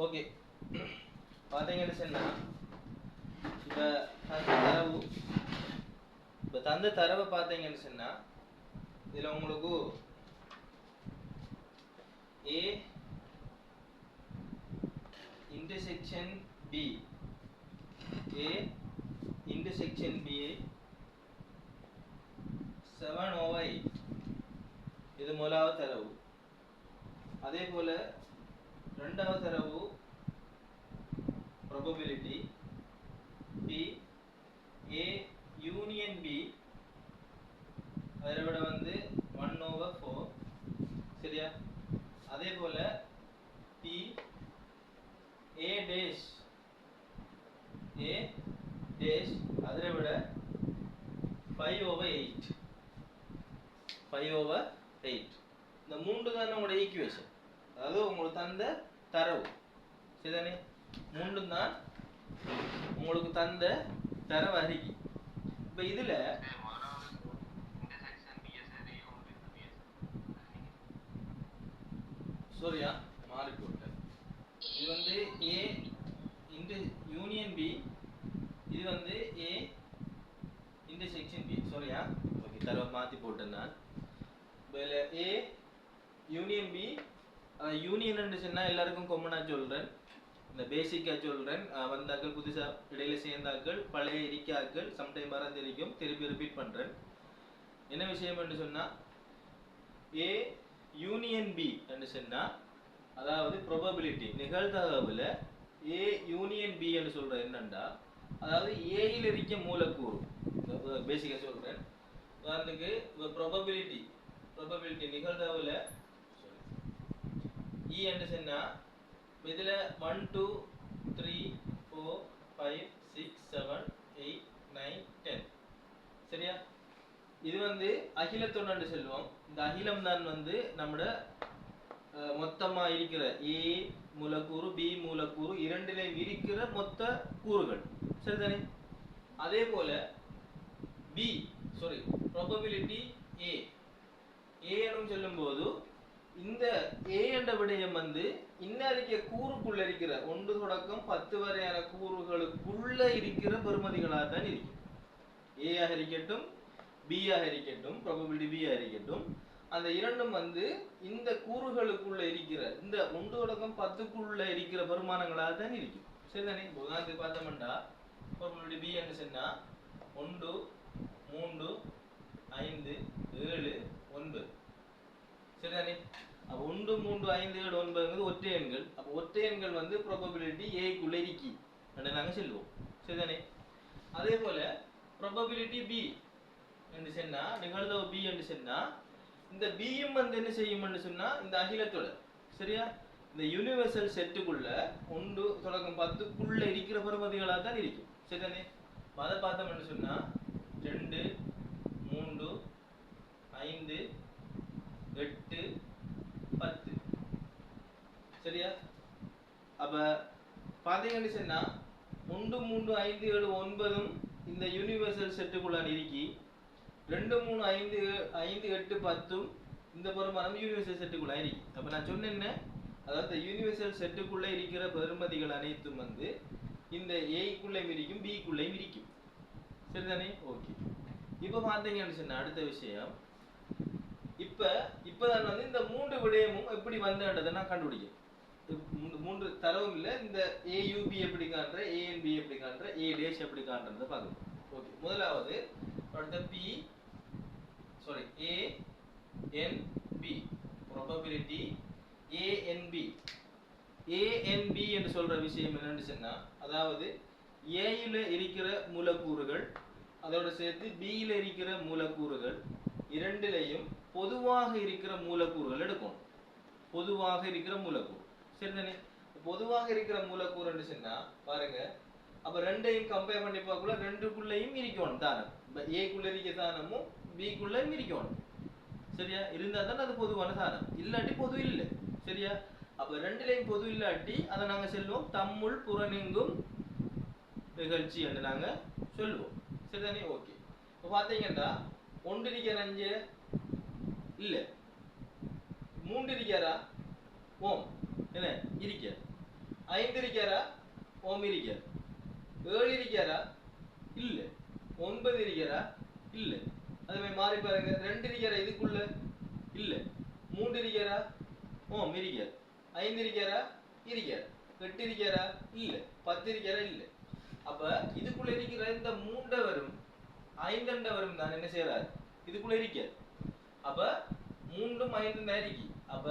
Okay, பார்த்தீங்கன்னு சொன்னால் இப்போ தந்த தரவை பார்த்தீங்கன்னு சொன்னால் இதில் உங்களுக்கு A intersection B B 7/8 இது முதலாவது தரவு. அதே போல இரண்டாவது தரவு probability B A union B அதை விட 1/4 சரியா. அதே போல P A dash அதை விட 5/8 இந்த மூன்று தான் உங்களோட ஈக்குவேஷன், அதாவது உங்களுக்கு தந்த தரவு சரிதானே. மூன்று தான் உங்களுக்கு தந்த தரவு அறிக்கை. இப்போ இதுல சரியா மாறி போட்டேன். இது A யூனியன் B, இது A இன்டர்செக்ஷன் B சரியா. ஓகே, தரவை மாற்றி போட்டேன் நான். இப்போ A யூனியன் B, யூனியன் சொன்னால் எல்லாருக்கும் காமனாக சொல்கிறேன், இந்த பேசிக்காக சொல்கிறேன். வந்தாக்கள் புதுசாக இடையில சேர்ந்தாக்கள் பழைய இருக்காக்கள் சம்டைம் மறந்திருக்கும், திருப்பி ரிப்பீட் பண்ணுறேன். என்ன விஷயம் என்று சொன்னால் A யூனியன் B என்று சொன்னால் அதாவது ப்ராபபிலிட்டி நிகழ்தகவில் A யூனியன் B என்று சொல்கிறது என்னண்டா, அதாவது ஏயில் இருக்க மூலக்கூறு பேசிக்காக சொல்கிறேன். உதாரணத்துக்கு இப்போ ப்ராபபிலிட்டி நிகழ்தகவில் E என்று சொன்னால் இதில் 1 2 3 4 5 6 7 8 9 10 சரியா. இது அகிலத்தொன்னு செல்வோம். இந்த அகிலம் தான் நம்மட மொத்தமா இருக்கிற A மூலக்கூறு B மூலக்கூறு இரண்டிலையும் இருக்கிற மொத்த கூறுகள் சரிதானே. அதே போல probability A எனும் சொல்லும் போது இந்த A என்ற விடயம் இன்னறிக்க கூறுக்குள்ள இருக்கிற 1 தொடக்கம் 10 வரையான கூறுகளுக்குள்ள இருக்கிற பெறுமதிகளாக தான் இருக்கும். A ஆக இருக்கட்டும் B ஆக இருக்கட்டும் probability B ஆக இருக்கட்டும், அந்த இரண்டும் இந்த கூறுகளுக்குள்ள இருக்கிற இந்த 1 தொடக்கம் 10க்குள்ள இருக்கிற பெருமானங்களாக தான் இருக்கும் சரிதானே. உதாரணத்துக்கு பார்த்தோம்னா probability B என்று சொன்னா 1 3 5 7 9 சரிதானே. அப்போ 1 3 5 7 9 ஒற்றை எண்கள். அப்போ ஒற்றை எண்கள் probability A க்குள்ள இருக்கி என்று நாங்கள் சொல்லுவோம் சரிதானே. அதே போல probability B என்று சொன்னா நிகழ்தகவு B என்று சொன்னா இந்த B யும் என்ன செய்யும் என்று சொன்னா இந்த அகிலத்தோட சரியா இந்த யூனிவர்சல் செட்டுக்குள்ள 1 தொடக்கம் 10க்குள்ள இருக்கிற பெறுமதிகளாக தான் இருக்கும் சரிதானே. அதை பார்த்தோம் என்று சொன்னா 2 3 5 8 10 சரியா. அப்ப பாத்தீங்கன்னு சொன்னா 1 3 5 7 9 இந்த யூனிவர்சல் செட்டுக்குள்ள இருக்கி 2 3 5 5 8 10 இந்த பெருமானம் யூனிவர்சல் செட்டுக்குள்ள இருக்கு. அப்ப நான் சொன்னேன் என்ன, அதாவது யூனிவர்சல் செட்டுக்குள்ள இருக்கிற பெறுமதிகள் அனைத்தும் இந்த A க்குள்ளேயும் இருக்கும் B க்குள்ளேயும் இருக்கும் சரிதானே. ஓகே, இப்ப பாத்தீங்கன்னு சொன்னா அடுத்த விஷயம், இப்பதான் இந்த மூன்று விடயமும் எப்படி வந்ததை நான் கண்டுபிடிக்கிறேன். மூன்று தரவும் இல்லை, இந்த AUB எப்படி காண்ற, ANB எப்படி காண்ற, A dash எப்படி காண்றதை பார்க்கணும். ஓகே, முதலாவது அடுத்த ANB probability ANB என்று சொல்ற விஷயம் என்னன்னு சொன்னா, அதாவது A ல இருக்கிற மூலக்கூறுகள் அதோட சேர்த்து B ல இருக்கிற மூலக்கூறுகள் இரண்டிலையும் பொதுவாக இருக்கிற மூலக்கூறுகள் எடுக்கணும். பொதுவாக இருக்கிற மூலக்கூறு சரிதானே. பொதுவாக இருக்கிற மூலக்கூறுன்னு சொன்னா பாருங்க, அப்ப ரெண்டையும் கம்பேர் பண்ணி பார்க்கல, ரெண்டுக்குள்ளேயும் இருக்கணும் தானம். A க்குள்ள இருக்க தானமும் B க்குள்ளேயும் இருக்கணும் சரியா. இருந்தா தான் அது பொதுவான தானம், இல்லாட்டி பொது இல்லை சரியா. அப்ப ரெண்டுலையும் பொது இல்லாட்டி அதை நாங்க சொல்லுவோம் தம்முள் புறநெங்கும் நிகழ்ச்சி என்று நாங்க சொல்லுவோம் சரிதானே. ஓகே, இப்ப பாத்தீங்கன்னா 1 இருக்கிற 5 இல்ல, 3 இருக்காரா ஓம் என்ன இருக்க 5 இருக்காரா ஓம் இருக்கார் 7 இருக்காரா இல்ல 9 இருக்காரா இல்ல அதுமே மாறி பாருங்க 2 இருக்காரா இதுக்குள்ள இல்ல 3 இருக்காரா ஓம் இருக்கார் 5 இருக்காரா இருக்கார் 8 இருக்காரா இல்ல 10 இருக்காரா இல்ல அப்ப இதுக்குள்ள இருக்கிற இந்த 3 வரும் 5 வரும் தான் என்ன செய்யறாரு இதுக்குள்ள இருக்கார் அப்ப 3 5 தான் இருக்கு அப்ப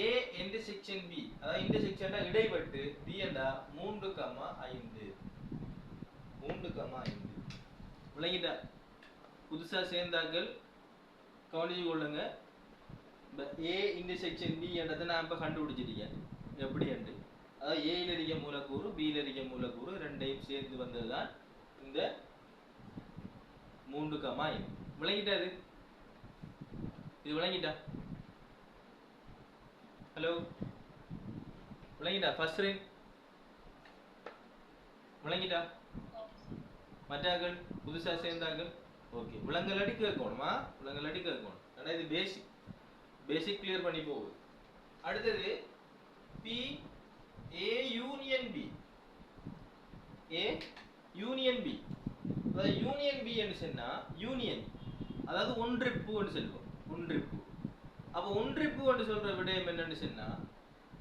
A intersection B அதாவது இன்டர்செக்ஷன்ல இடைவெட்டு B என்றா 3, 5 விளங்கிட்டா புதுசா சேர்ந்தார்கள் கவனிச்சு கொள்ளுங்க A intersection B என்றதை நான் இப்ப கண்டுபிடிச்சிட்டீங்க எப்படி என்று அதாவது A ல இருக்க மூலக்கூறு B ல இருக்க மூலக்கூறு ரெண்டையும் சேர்த்து வந்ததுதான் இந்த 3, 5 விளங்கிட்டா இது விளங்கிட்டா ஹலோ விளங்கிட்டா ஃபர்ஸ்ட் ரிங் விளங்கிட்டா மற்றார்கள் புதுசா சேர்ந்தார்கள் ஓகே விளங்கல் அடி கேட்கணுமா விளங்கல் அடி கேட்கணும் ஏன்னா இது பேசிக் கிளியர் பண்ணி போகுது அடுத்தது P A union B A union B அதாவது யூனியன் B என்று சொன்னா யூனியன் அதாவது ஒன்றிப்பு என்று சொல்லுவோம் ஒன்றிப்பு அப்ப ஒன்றிப்பு என்று சொல்ற விடயம் என்னன்னு சொன்னா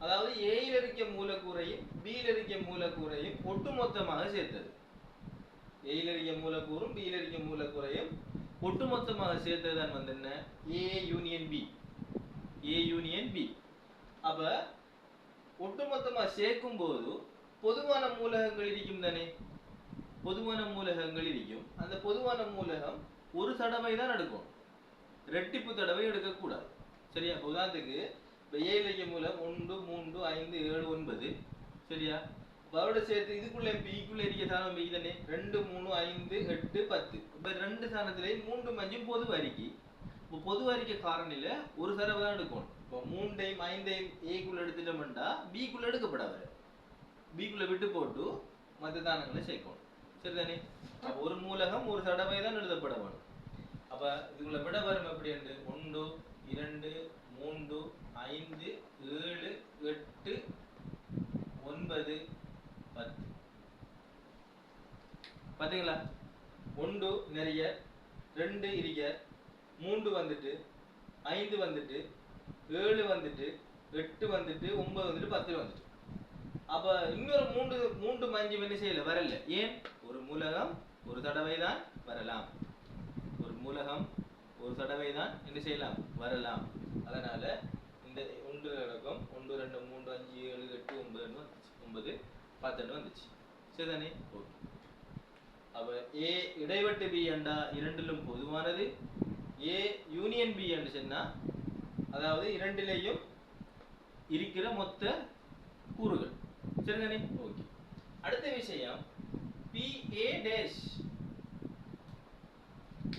அதாவது A ல இருக்க மூலக்கூறையும் B ல இருக்க மூலக்கூறையும் ஒட்டுமொத்தமாக சேர்த்தது A ல இருக்க மூலக்கூறும் B ல இருக்க மூலக்கூறையும் ஒட்டுமொத்தமாக சேர்த்ததுதான் வந்து என்ன A union B A union B அப்ப ஒட்டுமொத்தமாக சேர்க்கும் போது பொதுவான மூலகங்கள் இருக்கும் தானே பொதுவான மூலகங்கள் இருக்கும் அந்த பொதுவான மூலகம் ஒரு தடவை தான் எடுக்கும் ரெட்டிப்பு தடவை எடுக்க கூடாது சரியா உதாரணத்துக்கு A ல இருக்க மூலம் 1 3 5 7 9 சரியா அதோட சேர்த்து இதுக்குள்ள B க்குள்ள இருக்க சாணம் B தானே 2 3 5 8 10 இப்ப ரெண்டு சாணத்திலே 3 5 பொது வரிக்கு இப்போ பொது வரிக்க காரணில ஒரு தடவை தான் எடுக்கணும் இப்போ 3 5 A க்குள்ள எடுத்துட்டோம்னா B க்குள்ள எடுக்கப்படாது B க்குள்ள விட்டு போட்டு மற்ற தானங்களை சேர்க்கணும் சரிதானே அப்ப ஒரு மூலகம் ஒரு தடவை தான் எழுதப்பட வேணும் அப்ப இதுக்குள்ள விட வரும் எப்படி என்று 1 2 3 5 7 8 9 10 பாத்தீங்களா 1 நிறைய 2 இருக்க 3 வந்துட்டு 5 வந்துட்டு 7 வந்துட்டு 8 வந்துட்டு 9 வந்துட்டு 10 வந்துட்டு அப்ப இன்னொரு 3 5 என்ன செய்யல வரல ஏன் ஒரு மூலகம் ஒரு தடவை தான் வரலாம் ஒரு மூலகம் ஒரு தடவை தான் என்ன செய்யலாம் வரலாம் அதனால இந்த 1 நடக்கும் 1 2 3 5 7 8 9 10 வந்துச்சு சரிதானே ஓகே அப்ப A இடைவெட்டு B என்றா இரண்டிலும் பொதுவானது A யூனியன் B என்று சொன்னா அதாவது இரண்டிலேயும் இருக்கிற மொத்த கூறுகள் சரிதானே ஓகே அடுத்த விஷயம் PA dash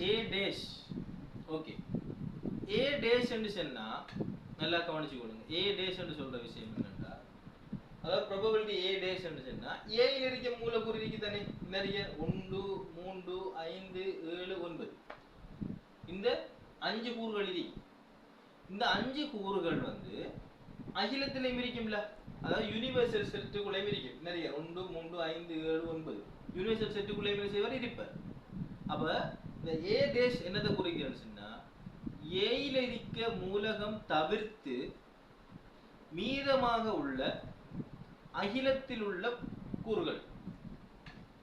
A dash okay A dash என்று சொன்னா நல்லா கவனிச்சுக்கொள்ளுங்க A dash என்று சொல்ற விஷயம் என்னன்னா அதாவது probability A dash என்று சொன்னா A ல இருக்க மூலக்கூறு இருக்கு தானே நிறைய 1 3 5 7 9 இந்த 5 கூறுகள் இருக்கு இந்த 5 கூறுகள் வந்து அகிலத்திலே இருக்கும்ல அதாவது யுனிவர்சல் செட்டுக்குள்ளே இருக்கும் நிறைய 1 3 5 7 9 யுனிவர்சல் செட்டுக்குள்ளே செய்வர் இருப்பார் அப்ப இந்த A dash என்னதை குறிக்கிறதுன்னு சொன்னா A ல இருக்க மூலகம் தவிர்த்து மீதமாக உள்ள அகிலத்தில் உள்ள கூறுகள்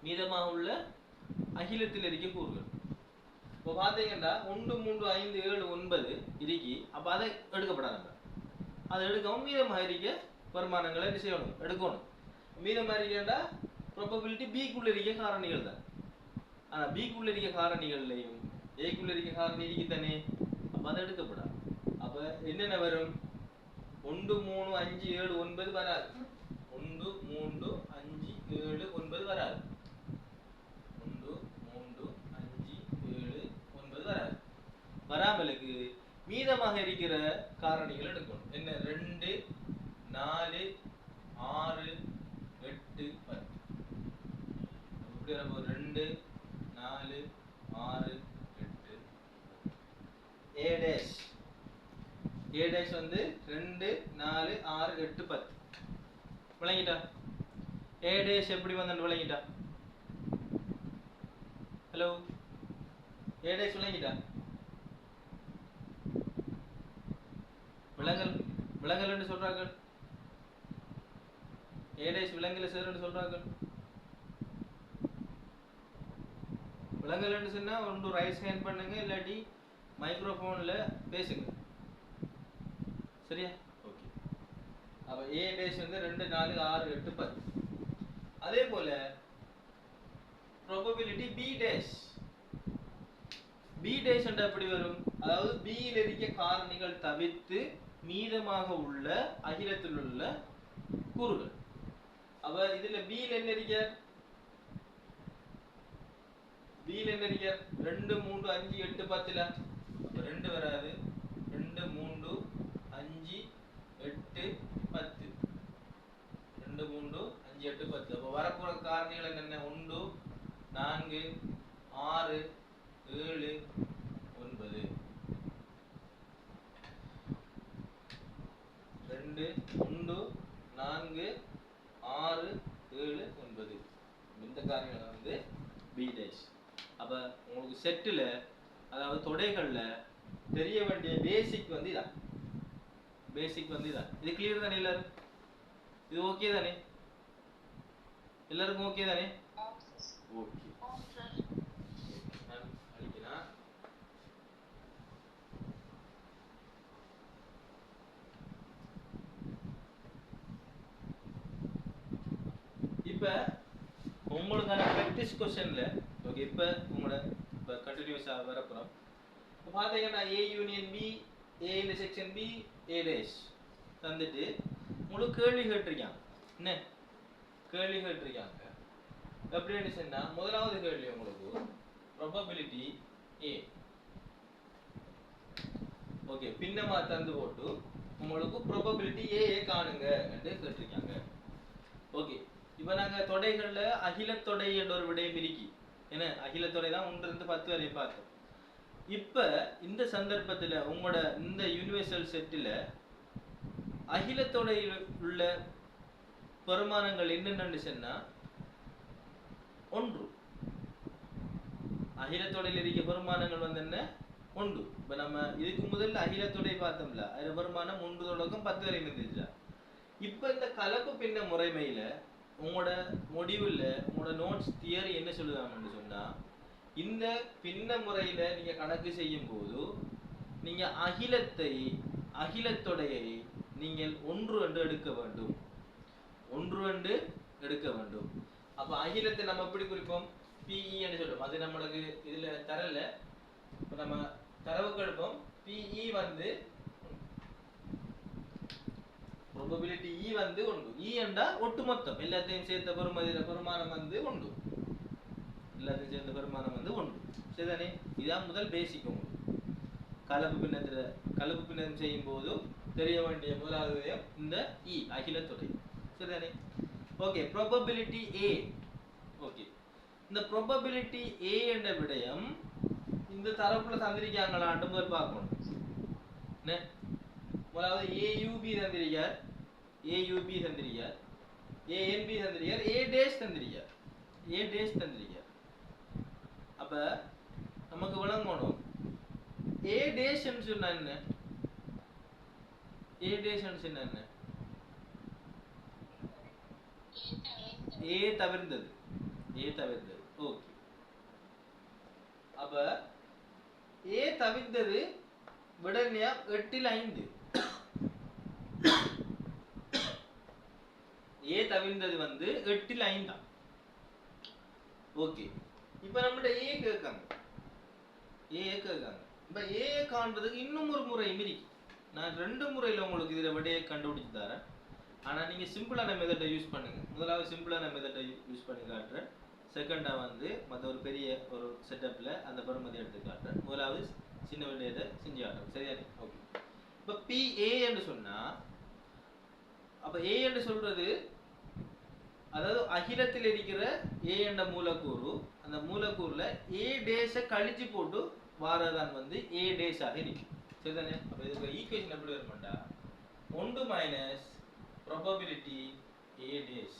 மீதமாக உள்ள அகிலத்தில் இருக்க கூறுகள் இப்போ பாத்தீங்கன்னா 1 3 5 7 9 இருக்கி அப்ப அதை எடுக்கப்படாது அதை எடுக்கவும் மீதமாக இருக்க வருமானங்களை என்ன செய்யணும் எடுக்கணும் மீதமாக இருக்கா ப்ராபபிலிட்டி B க்குள்ள இருக்க காரணிகள் தான் ஆனா B க்குள்ள இருக்க காரணிகள்லையும் A க்குள்ள இருக்க காரணி இருக்கு தானே அப்ப அதை எடுக்கப்படாது அப்ப என்னென்ன வரும் 1 3 5 7 9 வராது 1 3 5 7 9 வராது 1 3 5 7 9 வராது வராமலுக்கு மீதமாக இருக்கிற காரணிகள் எடுக்கணும் என்ன 2 4 6 8 10 இப்படி வரப்போ 2 4 6 8 A dash வந்து 2 4 6 8 10 விளங்கிட்டா? ஏ டேஷ் எப்படி வந்து விளங்கிட்டா? ஹலோ, ஏ டேஷ் விளங்கிட்டா? விளங்கல்னு சொல்றாங்க. ஏ டேஷ் விளங்கல சார்னு சொல்றாங்க. விளங்கலன்னு சொன்னா ஒன்று ரைஸ் ஹேண்ட் பண்ணுங்க, இல்லாட்டி மைக்ரோஃபோன்ல பேசுங்க. சரியா? ஓகே. அப்ப ஏ டேஷ் வந்து 2 4 6 8 10. அதே போல probability b dash. b dash என்றா எப்படி வரும்? அதாவது b யில் இருக்க காரணிகள் தவிர்த்து மீதமாக உள்ள அகிலத்தில் உள்ள கூறுகள். அப்ப இதுல b ல என்ன இருக்கு? b ல என்ன இருக்கு? 2 3 5 8 10 ல. அப்ப 2 வராது. 2 3 5 8 10. 2 3 5 8 10. அப்ப வரப்போற காரணிகள் என்னென்ன? 1 4 6 7 9. 2 1 4 6 7 9. இந்த காரணிகள் வந்து b dash. அப்ப உங்களுக்கு செட்டுல, அதாவது தொடைகள்ல தெரிய வேண்டிய பேசிக் வந்து இதான். பேசிக் வந்து இதான். இது கிளியர் தானே எல்லாரும்? இது ஓகே தானே? எல்லாருக்கும் ஓகே தானே? ஓகே. நான் அழிக்கிறேன். இப்ப உங்களுக்கான பிராக்டிஸ் क्वेश्चनல ஓகே, இப்ப உங்களோட இப்ப கண்டினியூஸா வரப்போறோம். இப்ப பாத்தீங்கன்னா A union B, A intersection B, A dash தந்துட்டு உங்களுக்கு கேள்வி கேட்டிருக்காங்க. என்ன கேள்வி கேட்டிருக்காங்க? எப்படி சொன்னா, முதலாவது கேள்வி உங்களுக்கு probability A. ஓகே, பின்னமா தந்து போட்டு உங்களுக்கு probability A காணுங்க என்று கேட்டிருக்காங்க. ஓகே, இப்போ நாங்க தொடைகள்ல அகிலத்தொடை என்ற ஒரு விடயம் இருக்கு. என்ன அகிலத்தொடை தான் 1 இருந்து 10 வரை பார்த்தோம். இப்ப இந்த சந்தர்ப்பத்துல உங்களோட இந்த யுனிவர்சல் செட்டில் அகிலத்தொடையில் உள்ள பெருமானங்கள் என்னென்னு சொன்னா 1. அகிலத்தொடையில் இருக்க பெருமானங்கள் வந்து என்ன? 1. இப்ப நம்ம இதுக்கு முதல்ல அகிலத்தொடை பார்த்தோம்ல, அதுல பெருமானம் 1 தொடக்கம் 10 வரை இருந்துச்சு. இப்ப இந்த கலப்பு பின்ன முறைமையில உங்களோட முடிவுல உங்களோட நோட்ஸ் தியரி என்ன சொல்லுதாங்கன்னு சொன்னா, இந்த பின்ன முறையில நீங்க கணக்கு செய்யும் போது நீங்க அகிலத்தொடையை நீங்கள் 1 என்று எடுக்க வேண்டும். 1 என்று எடுக்க வேண்டும். அப்ப அகிலத்தை நம்ம எப்படி குறிப்போம்? PE என்று சொல்றோம். அது நம்மளுக்கு இதுல தரல. இப்ப நம்ம தரவுக்கு எடுப்போம். PE வந்து probability E வந்து 1. E என்றா ஒட்டுமொத்தம் எல்லாத்தையும் சேர்த்த பெருமானம் வந்து 1. எல்லாத்தையும் சேர்ந்த பெருமானம் வந்து 1. சரிதானே? இதான் முதல் பேசிக். உங்களுக்கு கலப்பு பின்னத்தில் செய்யும் போது தெரிய வேண்டிய முதலாவது விடயம் இந்த E அகிலத்தொடை. சரிதானே? Okay, probability A. ஓகே, இந்த probability A என்ற விடயம் இந்த தரப்புல தந்திருக்காங்களான்னு முதல் பார்க்கணும். என்ன முதலாவது AUB தந்திருக்கார், AUB தந்திருக்கார், ANB தந்திருக்கார், A டேஷ் தந்திருக்கார், A டேஷ் தந்திருக்கார். அப்ப நமக்கு விளங்கணும் A டேஷ் ன்னு சொன்னா என்ன? A டேஷ் ன்னு சொன்னா என்ன? A தவிர்ந்தது. A தவிர்ந்தது. ஓகே, அப்ப A தவிர்ந்தது விடனையா 8 ல் 5. A தவிர்ந்தது வந்து 8 ல் 5 தான். ஓகே, இப்போ நம்மட்ட A கேட்காங்க. இப்ப A காண்றதுக்கு இன்னும் ஒரு முறை இருக்கு. நான் 2 முறையில உங்களுக்கு இதுல விடையை கண்டுபிடிச்சு தரேன். ஆனா நீங்க சிம்பிளான மெத்தடை யூஸ் பண்ணுங்க. முதலாவது சிம்பிளான மெத்தடை யூஸ் பண்ணி காட்டுறேன். செகண்டா வந்து மற்ற ஒரு பெரிய ஒரு செட்டப்ல அந்த பருமதி எடுத்து காட்டுறேன். முதலாவது சின்ன விடையை செஞ்சு காட்டுறேன். சரியா? ஓகே, இப்ப PA என்று சொன்னா, அப்ப A என்று சொல்றது அதாவது அகிலத்தில் இருக்கிற A என்ற மூலக்கூறு, அந்த மூலக்கூறுல A டேஷ கழிச்சு போட்டு வாரதான் வந்து A டேஷ் ஆக இருக்கு. சரிதானே? அப்ப இதுக்கு ஈக்குவேஷன் எப்படி வரும்டா, 1 minus probability A days.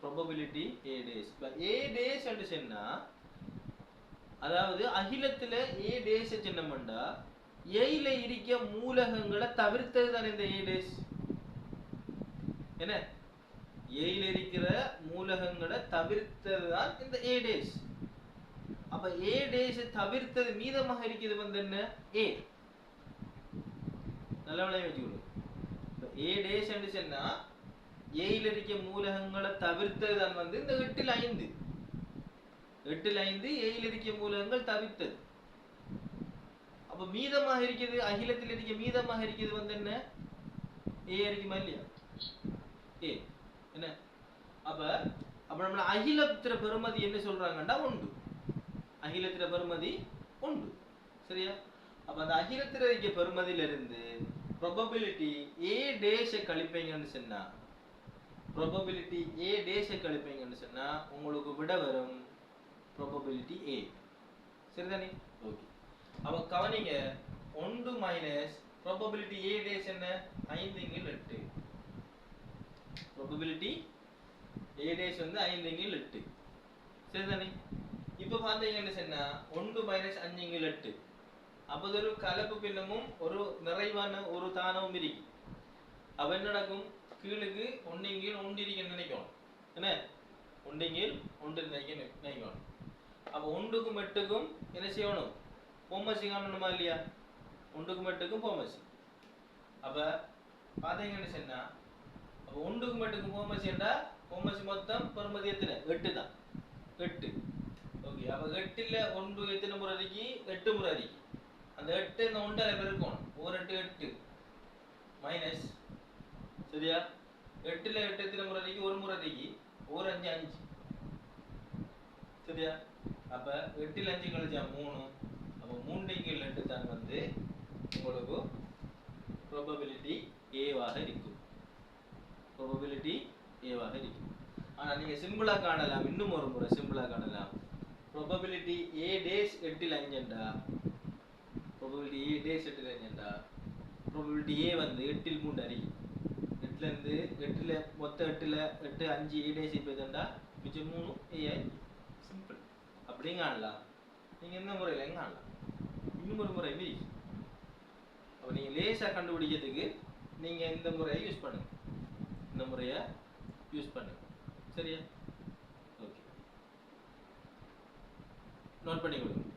Probability A days. இப்ப A days என்று சொன்னா அதாவது அகிலத்துல A days என்ன பண்ணா Aல இருக்க மூலகங்களை தவிர்த்தது தான் இந்த A days. என்ன Aல இருக்கிற மூலகங்களை தவிர்த்தது தான் இந்த A days. அப்ப A days தவிர்த்தது மீதமாக இருக்கிறது வந்து என்ன A. நல்ல விளைய வச்சுக்கணும். A days என்று சொன்னா Aல இருக்க மூலகங்களை தவிர்த்தது தான் வந்து இந்த 8ல் 5. 8ல் 5 Aல இருக்க மூலகங்கள் தவிர்த்தது. அப்ப மீதமாக இருக்குது அகிலத்தில் இருக்க மீதமாக இருக்குது வந்து என்ன A இருக்குமா இல்லையா A என்ன அப்ப நம்ம அகிலத்திர பெறுமதி என்ன சொல்றாங்கன்னா 1. அகிலத்திர பெறுமதி 1. சரியா அப்ப அந்த அகிலத்திர இருக்க பெறுமதியில இருந்து probability A dash கழிப்பீங்கன்னு சொன்னா probability A dash கழிப்பீங்கன்னு சொன்னா உங்களுக்கு விட வரும் probability A. சரிதானே ஓகே அப்ப கவனிங்க 1 மைனஸ் probability A dash என்ன 5/8 probability A dash வந்து 5/8 சரிதானே இப்போ பாத்தீங்கன்னு சொன்னா 1 மைனஸ் 5/8 அப்ப ஒரு கலப்பு பின்னமும் ஒரு நிறைவான ஒரு தானமும் இருக்கு அப்ப என்ன நடக்கும் கீழுக்கு 1/1 இருக்குன்னு நினைக்கணும் என்ன 1/1 நினைக்கணும் அப்ப 1க்கும் 8க்கும் என்ன செய்யணும் போமசி காணணுமா இல்லையா 1க்கும் 8க்கும் போமசி அப்ப பாத்தீங்கன்னு சொன்னா அப்ப 1க்கும் 8க்கும் போமசி என்றா போமசி மொத்தம் பெறுமதி எத்தனை 8 தான் 8 ஓகே அப்ப 8ல 1 எத்தனை முறை இருக்கு 8 முறை இருக்கு அந்த 8 இந்த 1ல பெருக்கணும் 1 8 8 மைனஸ் சரியா 8ல 8 எத்தனை முறை இருக்கு ஒரு முறை இருக்கு 1 5 5 சரியா அப்ப 8ல 5 கழிச்சா 3 அப்ப 3/8 தான் வந்து உங்களுக்கு probability A வாக இருக்கும் probability A வாக இருக்கும் ஆனா நீங்க சிம்பிளா காணலாம் இன்னும் ஒரு முறை சிம்பிளா காணலாம் probability A dash 8ல் 5 என்றா probability A dash 8ல் 5 என்றா probability A வந்து 8ல் 3 அறி 8ல இருந்து 8ல மொத்த 8ல 8 5 A dash இப்போதா மிச்சம் 3 A சிம்பிள் அப்படிங்க காணலாம் நீங்க இந்த முறையில காணலாம் இன்னும் ஒரு முறை மீ அப்ப நீங்க லேசா கண்டுபிடிக்கிறதுக்கு நீங்க இந்த முறையை யூஸ் பண்ணுங்க இந்த முறையை யூஸ் பண்ணுங்க சரியா ஓகே நோட் பண்ணிக்கொள்ளுங்க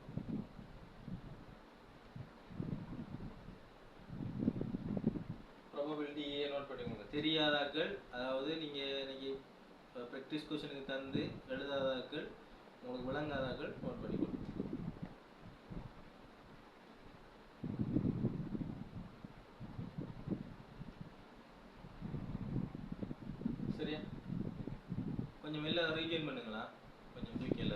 probability A நோட் பண்ணிக்கோங்க தெரியாதாக்கள் அதாவது நீங்க இன்னைக்கு பிராக்டீஸ் क्वेश्चनக்கு தந்து எழுதாதாக்கள் உங்களுக்கு விளங்காதாக்கள் நோட் பண்ணிக்கொள்ளுங்க சரியா கொஞ்சம் மெல்ல ரீகெயின் பண்ணுங்களா கொஞ்சம் தூக்கில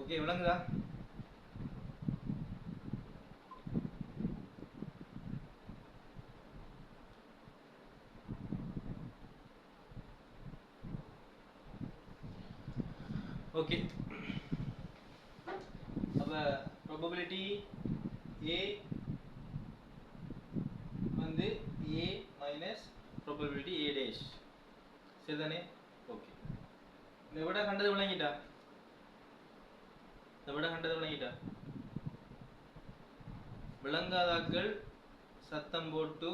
ஓகே, விளங்குதா? ஓகே, அப்ப probability A வந்து A minus probability A dash, சரிதானே? ஓகே, இந்த விட கண்டது விளங்கிட்டா? விளங்காதாக்கள் சத்தம் போட்டு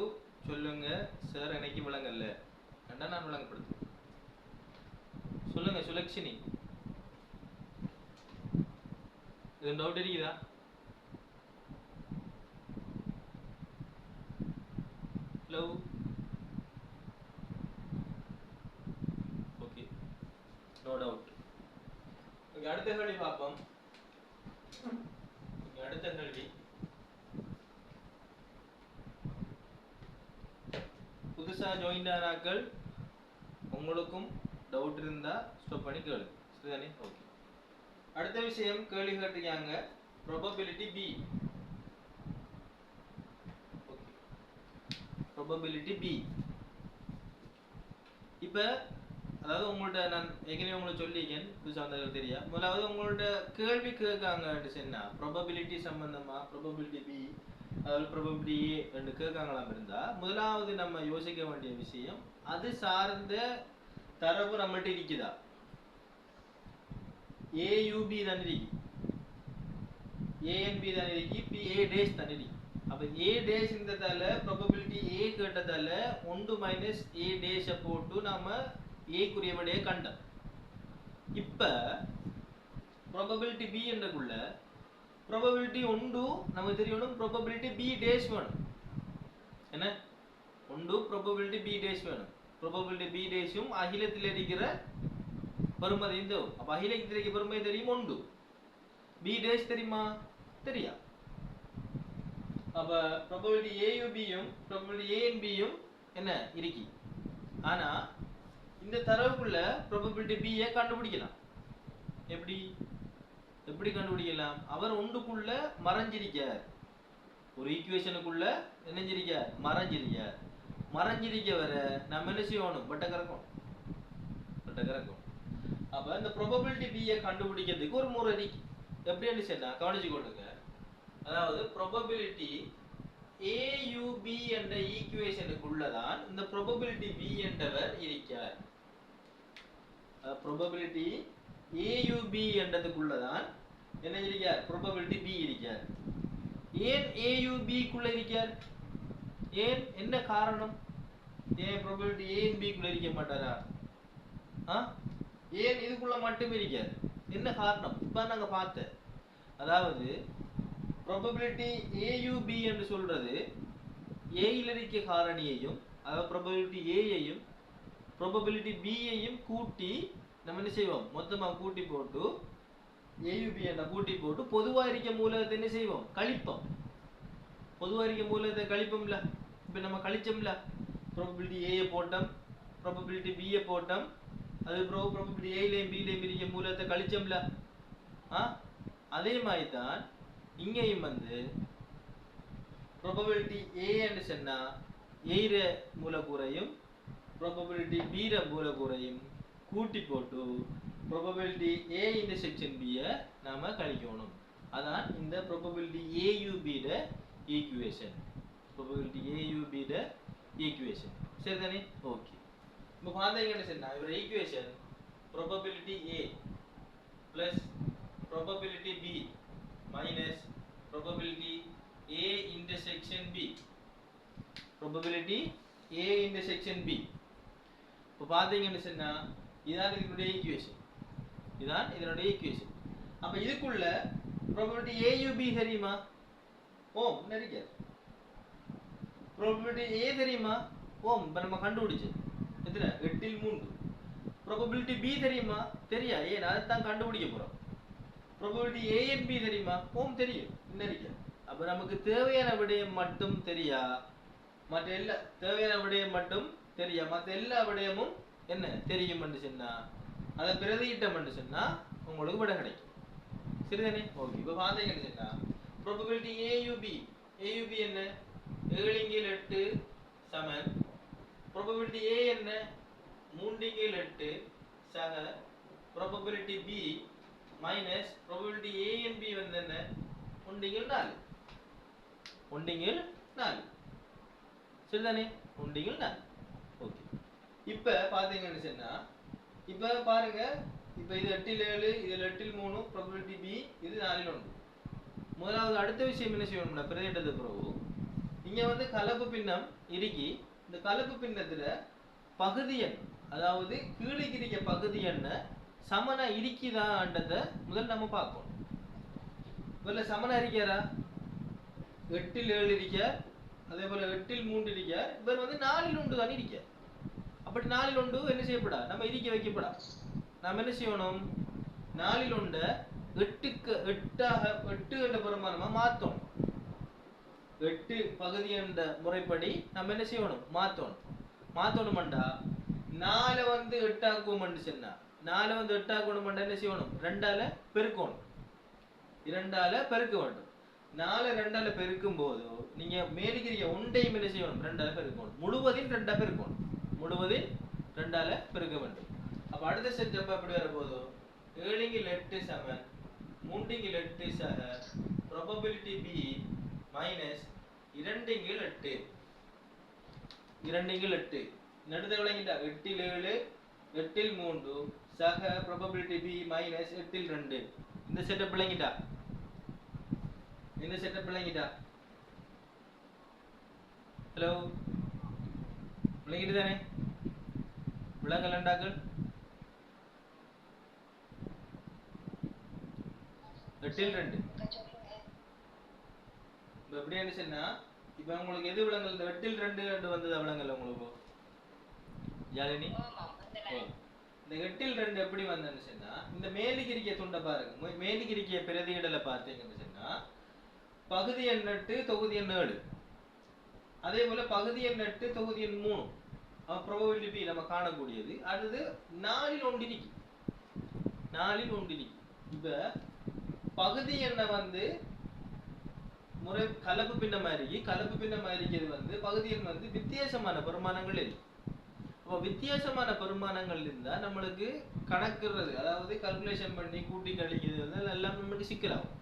சொல்லுங்க, சார் எனக்கு விளங்கல்ல, கண்டா நான் விளங்கப்படுத்து. சொல்லுங்க சுலக்ஷினி, இது டவுட் இருக்குதா? Hello, okay, no doubt. Okay, அடுத்த கேள்வி பார்ப்போம். அடுத்த கேள்வி, புதுசா ஜாயின் ஆனாக்கள் உங்களுக்கும் டவுட் இருந்தா ஸ்டாப் பண்ணி கேளு, சரிதானே? ஓகே, அடுத்த விஷயம் கேள்வி கேட்டிருக்காங்க probability B. Okay, probability B. இப்ப அதாவது உங்கள்ட்ட நான் ஏற்கனவே உங்களுக்கு சொல்லியிருக்கேன், புதுசாக வந்தவங்களுக்கு தெரியா, முதலாவது உங்கள்ட்ட கேள்வி கேட்காங்கன்னு சொன்னா ப்ராபபிலிட்டி சம்பந்தமா ப்ராபபிலிட்டி பி அதாவது ப்ராபபிலிட்டி ஏ ரெண்டு கேட்காங்களாம் இருந்தா, முதலாவது நம்ம யோசிக்க வேண்டிய விஷயம் அது சார்ந்த தரவு நம்மள்ட்ட இருக்குதா? ஏயுபி தான் இருக்கு, ஏஎன்பி தான் இருக்கு, பி ஏ டேஷ் தான் இருக்கு. அப்ப ஏ டேஷ் இருந்ததால ப்ராபபிலிட்டி ஏ கேட்டதால 1 மைனஸ் ஏ டேஷை போட்டு நாம ஏக்குரிய விடையை கண்டோம். இப்ப probability B என்றக்குள்ள probability 1 நமக்கு தெரியணும், probability B dash வேணும். என்ன 1 probability B dash வேணும். probability B dashும் அகிலத்தில் இருக்கிற பெருமதியும் தெரியும். அப்ப அகிலத்தில் இருக்கிற பெருமதி தெரியும் 1. B dash தெரியுமா? தெரியா. அப்ப probability AUB யும் probability ANB யும் என்ன இருக்கு. ஆனா இந்த தரவுக்குள்ள probability B ஐ கண்டுபிடிக்கலாம். எப்படி கண்டுபிடிக்கலாம்? அவர் ஒன்றுக்குள்ள மறைஞ்சிருக்கார், ஒரு ஈக்குவேஷனுக்குள்ள என்னஞ்சிருக்கார், மறைஞ்சிருக்கவர நம்ம என்ன செய்யணும், பட்ட கறக்கணும். அப்ப இந்த probability B ஐ கண்டுபிடிக்கிறதுக்கு ஒரு முறை இருக்கு. எப்படின்னு சொன்னா கவனிச்சு கொள்ளுங்க. அதாவது probability AUB என்ற ஈக்குவேஷனுக்குள்ளதான் இந்த probability B என்றவர் இருக்கார். probability AUB என்றதுக்குள்ளதான் என்ன இருக்கார், probability B இருக்கார். ஏன் AUB குள்ள இருக்கார்? ஏன், என்ன காரணம்? ஏன் probability A and B குள்ள இருக்க மாட்டாரா? ஏன் இதுக்குள்ள மட்டும் இருக்கார்? என்ன காரணம்? இப்ப நாங்க பார்த்தோம். அதாவது probability AUB என்று சொல்றது A ல இருக்க காரணியையும், அதாவது probability A யையும் probability B யையும் கூட்டி நம்ம என்ன செய்வோம், மொத்தமா கூட்டி போட்டு AUB என்ற கூட்டி போட்டு பொதுவா இருக்க மூலகத்தை என்ன செய்வோம், கழிப்போம். பொதுவா இருக்க மூலகத்தை கழிப்போம்ல. இப்ப நம்ம கழிச்சோம்ல, probability A யை போட்டோம், probability B யை போட்டோம், அது probability A லையும் B லையும் இருக்க மூலகத்தை கழிச்சோம்ல. அதே மாதிரி தான் இங்கேயும் வந்து probability A என்று சொன்னா A ர மூலக்கூறையும் probability B ர மூலக்கூறையும் கூட்டி போட்டு probability A intersection B ய நாம கழிக்கணும். அதான் இந்த probability AUB ட ஈக்குவேஷன். probability AUB ட ஈக்குவேஷன், சரிதானே? ஓகே, இப்போ பாத்தீங்கன்னு சொன்னா இவர equation probability A plus probability B minus probability A intersection B. probability A intersection B. இப்போ பாத்தீங்கன்னு சொன்னா இதான் இதனுடைய ஈக்குவேஷன். அப்ப இதுக்குள்ள probability AUB தெரியுமா? ஓம் நெருங்க. probability A தெரியுமா? ஓம் இப்ப நம்ம கண்டுபிடிச்சு எத்தனை 8 இல் 3. probability B தெரியுமா? தெரியா, ஏன் அதைத்தான் கண்டுபிடிக்க போறோம். probability A and B தெரியுமா? ஓம் தெரியும் நெருங்க. அப்ப நமக்கு தேவையான விடயம் மட்டும் தெரியா, மற்ற எல்லா தேவையான விடயம் மட்டும் தெரியா, மற்ற எல்லா விடயமும் என்ன தெரியும் என்று சொன்னா அதை பிரதியிட்டம் என்று சொன்னா உங்களுக்கு விட கிடைக்கும், சரிதானே? ஓகே. இப்போ பாத்தீங்கன்னா probability AUB என்ன 7 இங்கே 8 சமன் probability A என்ன 3 இங்கே 8 சக probability B minus probability A and B வந்து என்ன 1 இங்கே 4 1 இங்கே 4 சரிதானே? 1 இங்கே 4 ஓகே. இப்போ பாத்தீங்கன்னு சொன்னா இப்போ பாருங்க, இப்போ இது 8 இல் 7 இதில் 8 இல் 3 probability B இது 4 இல் 1. முதலாவது அடுத்த விஷயம் என்ன செய்யணும்னா பிரதியிட்டது பிறகு இங்க வந்து கலப்பு பின்னம் இருக்கி இந்த கலப்பு பின்னத்துல பகுதி எண் அதாவது கீழிக்கு இருக்க பகுதி எண்ண சமனா இருக்குதான்றத முதல் நம்ம பார்ப்போம். இவர்ல சமனா இருக்காரா? 8 இல் 7 இருக்க, அதே போல 8 இல் 3 இருக்க, இவர் வந்து 4 இல் 1 தான் இருக்க. அப்படி 4 இல் 1 என்ன செய்யப்படா? நம்ம இருக்க வைக்கப்படா. நாம என்ன செய்யணும்? 4 இல் 1 8க்கு 8 என்ற பெருமானமா மாத்தோம். 8 பகுதி என்ற முறைப்படி நம்ம என்ன செய்யணும்? மாத்தணும்டா 4 வந்து 8 ஆக்குவோம்னு சொன்னா 4 வந்து 8 ஆக்கணும்டா என்ன செய்யணும்? 2 ஆல பெருக்கணும். 2 ஆல பெருக்க வேண்டும். 4 2 ஆல பெருக்கும் போது நீங்க மேலிக்கிற ஒன்றையும் என்ன செய்யணும்? 2 ஆல பெருக்கணும். முழுவதின் 2 ஆ பெருக்கணும். முழுவதின் 2 ஆல பெருக்க வேண்டும். அப்ப அடுத்த ஸ்டெப் எப்படி வர போதோ 7 இல் 8 சமன் 3 இல் 8 சக probability B minus 2 இல் 8 2 இல் 8 நடுத விளங்கிட்டா 8 இல் 7 8 இல் 3 சக probability B minus 8 இல் 2 இந்த செட்டப் விளங்கிட்டா? ஹலோ விளங்கிட்டு தானே? விளங்கலண்டாக்கள் 8 இல் 2 இப்போ எப்படி சொன்னா இப்போ உங்களுக்கு எது விளங்கல்? இந்த 8 இல் 2 வந்தது விளங்கல உங்களுக்கு யாழினி? இந்த 8 இல் 2 எப்படி வந்ததுன்னு சொன்னா இந்த மேலிகிரிக்க துண்டை பாருங்க. மேலிகிரிக்க பிரதியிடலை பார்த்தீங்கன்னு சொன்னா பகுதி எண் 8 தொகுதி எண் 7, அதே போல பகுதி எண் 8 தொகுதி எண் 3 probability B நம்ம காணக்கூடியது. அடுத்து 4 இல் 1 இருக்கு. 4 இல் 1 இருக்கு. இப்போ பகுதி எண்ணை வந்து முறை கலப்பு பின்னமா இருக்கிறது வந்து பகுதி எண் வந்து வித்தியாசமான பெருமானங்கள் இருக்கு. அப்போ வித்தியாசமான பெருமானங்கள் இருந்தா நம்மளுக்கு கணக்குறது அதாவது கால்குலேஷன் பண்ணி கூட்டி கழிக்கிறது எல்லாம் நமக்கு சிக்கலாகும்.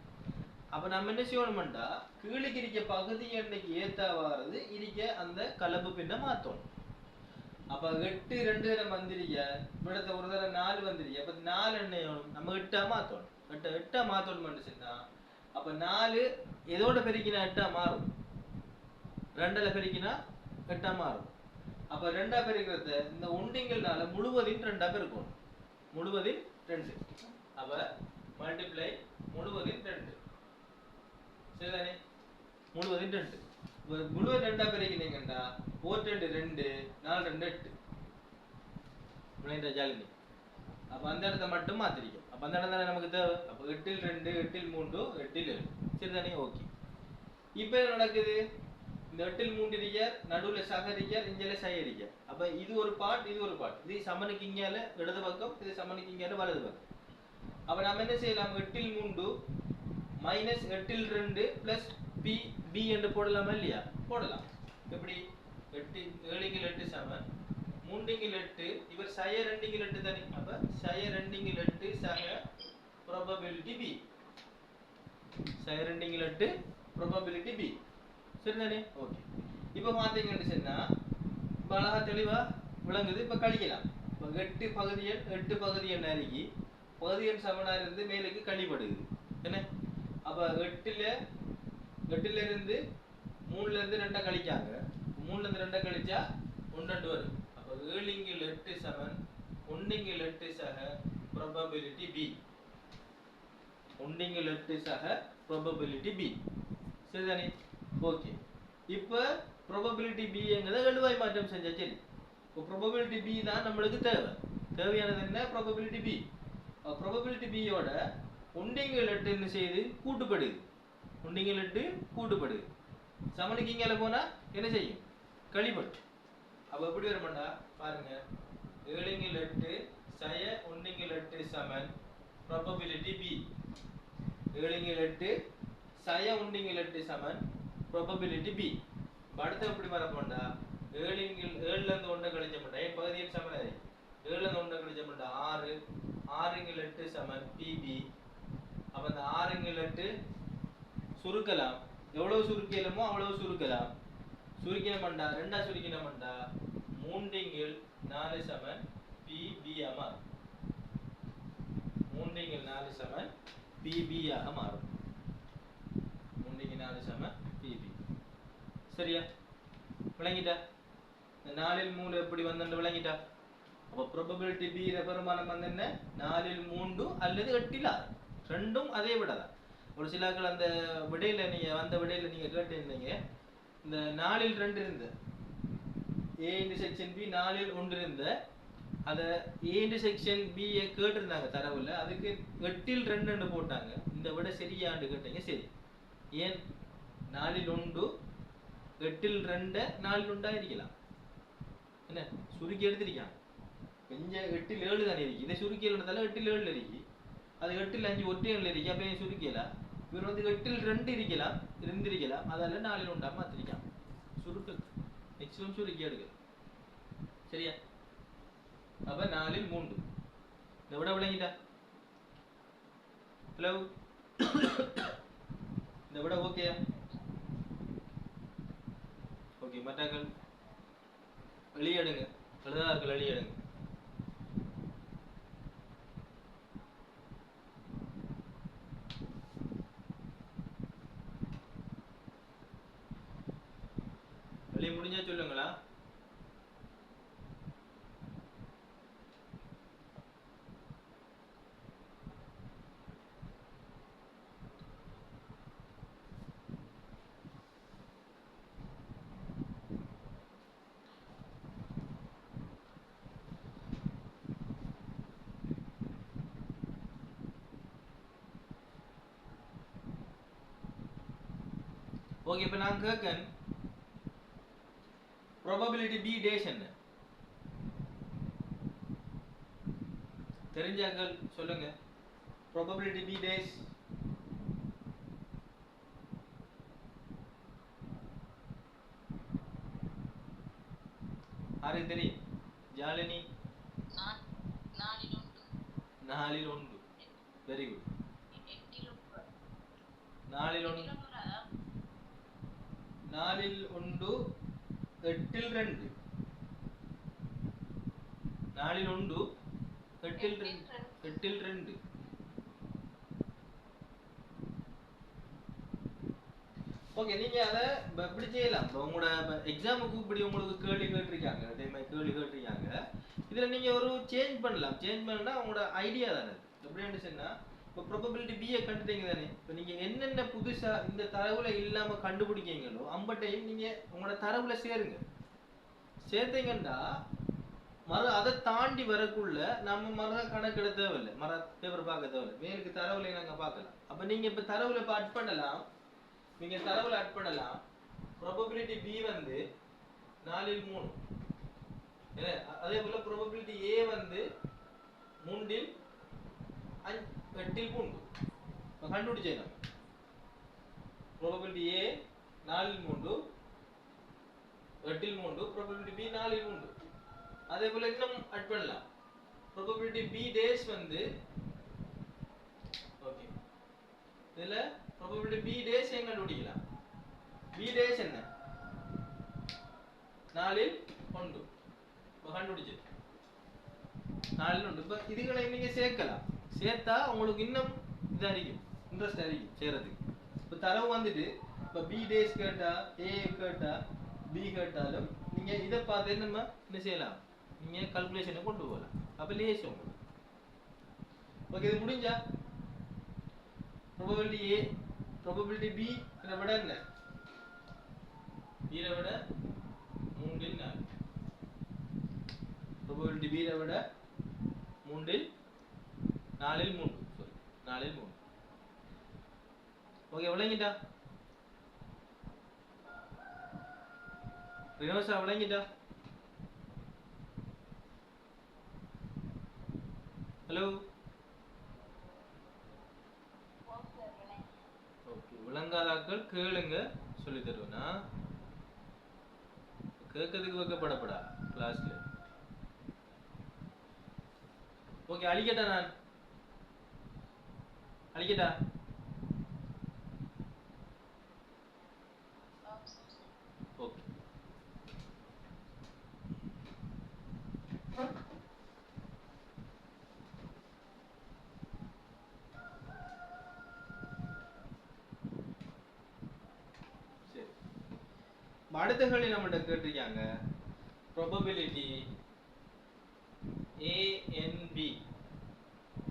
அப்ப நம்ம என்ன செய்யணும்டா கீழுக்கு இருக்க பகுதி எண்ணைக்கு ஏத்தாவாறது இருக்க அந்த கலப்பு பின்ன மாத்தணும். அப்ப 8 2 தரம் வந்திருக்க இവിടത്തെ ஒரு தரம் 4 வந்திருக்க. அப்ப 4 என்ன நம்ம 8 மாத்தணும். 8 மாத்தணும்னு சொன்னா அப்ப 4 எதோட பெருக்கினா 8 மாறும்? 2ல பெருக்கினா 8 மாறும். அப்ப 2 பெருக்கிறது இந்த ஒன்றிங்கள்னால முழுவதின் 2 பெருக்கணும். முழுவதின் 2. அப்ப மல்டிப்ளை முழுவதின் 2. சரிதானே? முழுவதின் 2. முழுவதின் 2 பெருக்கினீங்கடா 4 2 2 4 2 8. விளையாண்ட ஜாலினி. அப்ப அந்த இடத்தை மட்டும் மாத்திரிக்கும். அப்ப அந்த இடம் தானே நமக்கு தேவை. அப்ப 8 இல் 2 8 இல் 3 8 இல் 7. சரிதானே? ஓகே. இப்போ என்ன நடக்குது? இந்த 8 இல் 3 இருக்க, நடுவுல சக இருக்க, இங்கல சை இருக்க. அப்ப இது ஒரு பார்ட், இது ஒரு பார்ட். இது சமனுக்கு இங்கால இடது பக்கம், இது சமனுக்கு இங்கால வலது பக்கம். அப்ப நாம என்ன செய்யலாம்? 8 இல் 3 minus 8 இல் 2 plus b என்று போடலாமா இல்லையா? போடலாம். எப்படி? 8 7 இல் 8 சமன் 3 இல் 8 இவர் சய 2 இல் 8 தானே. அப்ப சய 2 இல் 8 சக probability b. சய 2 இல் 8 probability b. சரிதானே? ஓகே. இப்போ பாத்தீங்கன்னு சொன்னா அழகா தெளிவா விளங்குது. இப்ப கழிக்கலாம். இப்போ 8 பகுதி எண் அருகி பகுதி எண் சமனா இருந்து மேலுக்கு கழிப்படுது. என்ன? அப்ப 8ல இருந்து 3ல இருந்து 2 கழிக்காங்க. 3ல இருந்து 2 கழிச்சா 1 2 வரும். அப்ப 7 இல் 8 சமன் 1 இல் 8 சக probability b. 1 இல் 8 சக probability b. சரிதானே? ஓகே. இப்ப probability b என்கிறத எழுவாய் மாற்றம் செஞ்சா சரி. இப்போ probability b தான் நம்மளுக்கு தேவையானது என்ன? probability b. probability b யோட 1 இல் 8 என்ன செய்யுது? கூட்டுப்படுது. 1 இல் 8 கூட்டுப்படுது. சமனுக்கு இங்கால போனா என்ன செய்யும்? கழிப்படும். அப்ப எப்படி வரும்டா பாருங்க. 7 இல் 8 சய 1 இல் 8 சமன் probability b. 7 8 சய 1 8 சமன் probability b. அடுத்து எப்படி வரப்போண்டா 7 7ல இருந்து 1 கழிச்சோம்னா பகுதியில் சமனாய் 7ல இருந்து 1 கழிச்சோம்னா 6 6 8 சமன் pb. அப்ப அந்த 6 8 சுருக்கலாம், எவ்வளவு சுருக்கலாமோ அவ்வளவு சுருக்கலாம். சுருக்கினோம்னா ரெண்டா சுருக்கினோம்னா 3 4 சமன் pb ஆமா 3 4 சமன் pb ஆக மாறும். 3 4 சமன் pb. சரியா? விளங்கிட்டா? இந்த 4 இல் 3 எப்படி வந்தன்னு விளங்கிட்டா? அப்ப probability b ர பெருமானம் வந்து என்ன? 4 இல் 3 அல்லது 8 இல் 6. ரெண்டும் அதே விடதான். ஒரு சிலர்கள் அந்த விடையில நீங்க வந்த விடையில நீங்க கேட்டிருந்தீங்க இந்த 4 இல் 2 இருந்த a intersection b 4 இல் 1 இருந்த அத a intersection b ய கேட்டிருந்தாங்க தரவுல. அதுக்கு 8 இல் 2 ன்னு போட்டாங்க. இந்த விட சரியான்னு கேட்டீங்க. சரி. ஏன் 4 இல் 1 8 இல் 2 4 இல் 1 இருக்கலாம். என்ன சுருக்கி எடுத்திருக்காங்க. கொஞ்சம் 8 இல் 7 தானே இருக்கு. இதை சுருக்கி எழுதுறதால 8 இல் 7 இருக்கு. அது 8 இல் 5 ஒற்றை எண்ணில் இருக்கு. அப்ப சுருக்கியலாம். இவர் வந்து 8 இல் 2 இருக்கலாம், இருந்திருக்கலாம். அதால 4 இல் 1 மாத்திருக்காங்க. சுருக்கு மேக்ஸிமம் சுருக்கி எடுக்க. சரியா? அப்ப 4 இல் 3. இந்த விட விளங்கிட்டா? ஹலோ இந்த விட ஓகேயா? ஓகே, மற்றாக்கள் வெளியேடுங்க. எழுதார்கள் வெளியேடுங்க. வெளியே முடிஞ்சா சொல்லுங்களா? ஓகே, இப்ப நான் கேட்கேன் probability b dash என்ன? தெரிஞ்சாக்கள் சொல்லுங்க. probability b dash யாருக்கு தெரியும்? ஜாலினி 4 இல் 1. Very good. 4 இல் 1 4 இல் 1 8 இல் 2. 4 இல் 1 8 இல் 2 8 இல் 2. ஓகே, நீங்க அத எப்படி செய்யலாம்? உங்களோட எக்ஸாமுக்கு இப்படி உங்களுக்கு கேள்வி கேட்டிருக்காங்க, அதே மாதிரி கேள்வி கேட்டிருக்காங்க. இதுல நீங்க ஒரு சேஞ்ச் பண்ணலாம். சேஞ்ச் பண்ணா உங்களோட ஐடியா தானே. எப்படின்னு சொன்னா இப்போ probability b ய கண்டுட்டீங்க தானே. இப்போ நீங்க என்னென்ன புதுசா இந்த தரவுல இல்லாம கண்டுபிடிக்கீங்களோ அம்பட்டையும் நீங்க உங்களோட தரவுல சேருங்க. சேர்த்தீங்கன்னா அதை தாண்டி வரக்குள்ள நம்ம மர கணக்கு எடுக்க தேவையில்லை, மர பேப்பர் பார்க்க தேவையில்லை. மேலுக்கு தரவுல நாங்க பார்க்கலாம். அப்ப நீங்க இப்ப தரவுல அட் பண்ணலாம். நீங்க தரவுல அட் பண்ணலாம். probability b வந்து 4 இல் 3. அதே போல probability a வந்து 3 இல் 8 இல் 3. கண்டுபிடிச்சேன். probability a 4 will 3 8 will 3, probability b 4 இல் 3. அதே போல இன்னும் அட் பண்ணலாம். probability b dash வந்து ஓகே, இதுல probability b dash எங்க கண்டுபிடிக்கலாம்? b dash என்ன? 4 இல் 1. கண்டுபிடிச்சு 4 இல் 1. இப்ப இதுகளை நீங்க சேர்க்கலாம். சேர்த்தா உங்களுக்கு இன்னும் இதா இருக்கும், இன்ட்ரெஸ்ட் இருக்கும் சேர்றதுக்கு. இப்ப தரவு வந்துட்டு இப்ப b dash கேட்டா a கேட்டா b கேட்டாலும் நீங்க இத பார்த்து நம்ம என்ன செய்யலாம்? நீங்க கால்குலேஷனை கொண்டு போகலாம். அப்ப லேஸ் உங்களுக்கு. ஓகே, இது முடிஞ்சா probability a probability b இத விட என்ன? b ர விட 3 இல் 4. probability b ர விட 3 இல் 4 இல் 3. சாரி 4 இல் 3. ஓகே, விளங்கிட்டா? ரினோசா விளங்கிட்டா? ஹலோ விளங்காதாக்கள் கேளுங்க, சொல்லி தருவேனா. கேட்கறதுக்கு வைக்கப்படப்படா கிளாஸ்ல. ஓகே, அழிக்கட்டா? நான் அழிக்கட்டா? ஓகே. சரி, அடுத்த கேள்வி நம்மகிட்ட கேட்டிருக்காங்க. Probability A N B.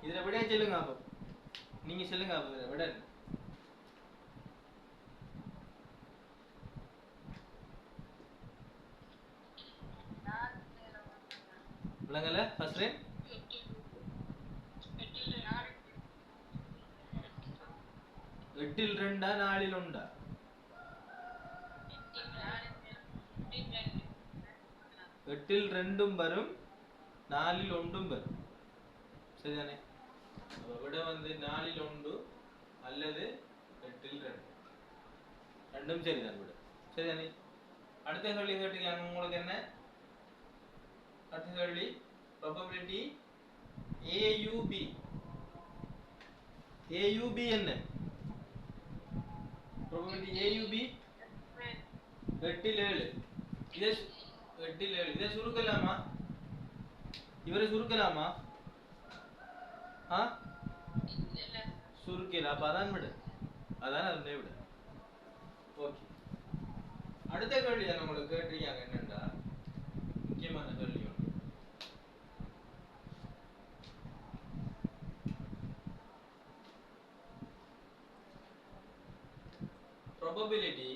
இதுல விட சொல்லுங்க. அப்போ நீங்க சொல்லுங்க. அப்போ விட விளங்கல. First right 8ல் 2 4ல் 1. 8ல் 2ம் வரும், 4ல் 1ம் வரும். சரிதானே? அப்ப விட வந்து 4ல் 1 அல்லது 8ல் 2. ரெண்டும் சரிதான் விட. சரிதானே? அடுத்த கேள்வி கேட்டீங்க உங்களுக்கு என்ன? அடுத்த கேள்வி ப்ராபபிலிட்டி AUB. AUB என்ன? Probability AUB 8ல் 7. இதை 8ல் 7 இதை சுருக்கலாமா? இவரை சுருக்கலாமா? சுருக்கல. அப்ப அதான் விட. அதான் அதே விட. ஓகே. அடுத்த கேள்வி நம்மளுக்கு கேட்டிருக்காங்க என்னன்னா, முக்கியமான கேள்வி. Probability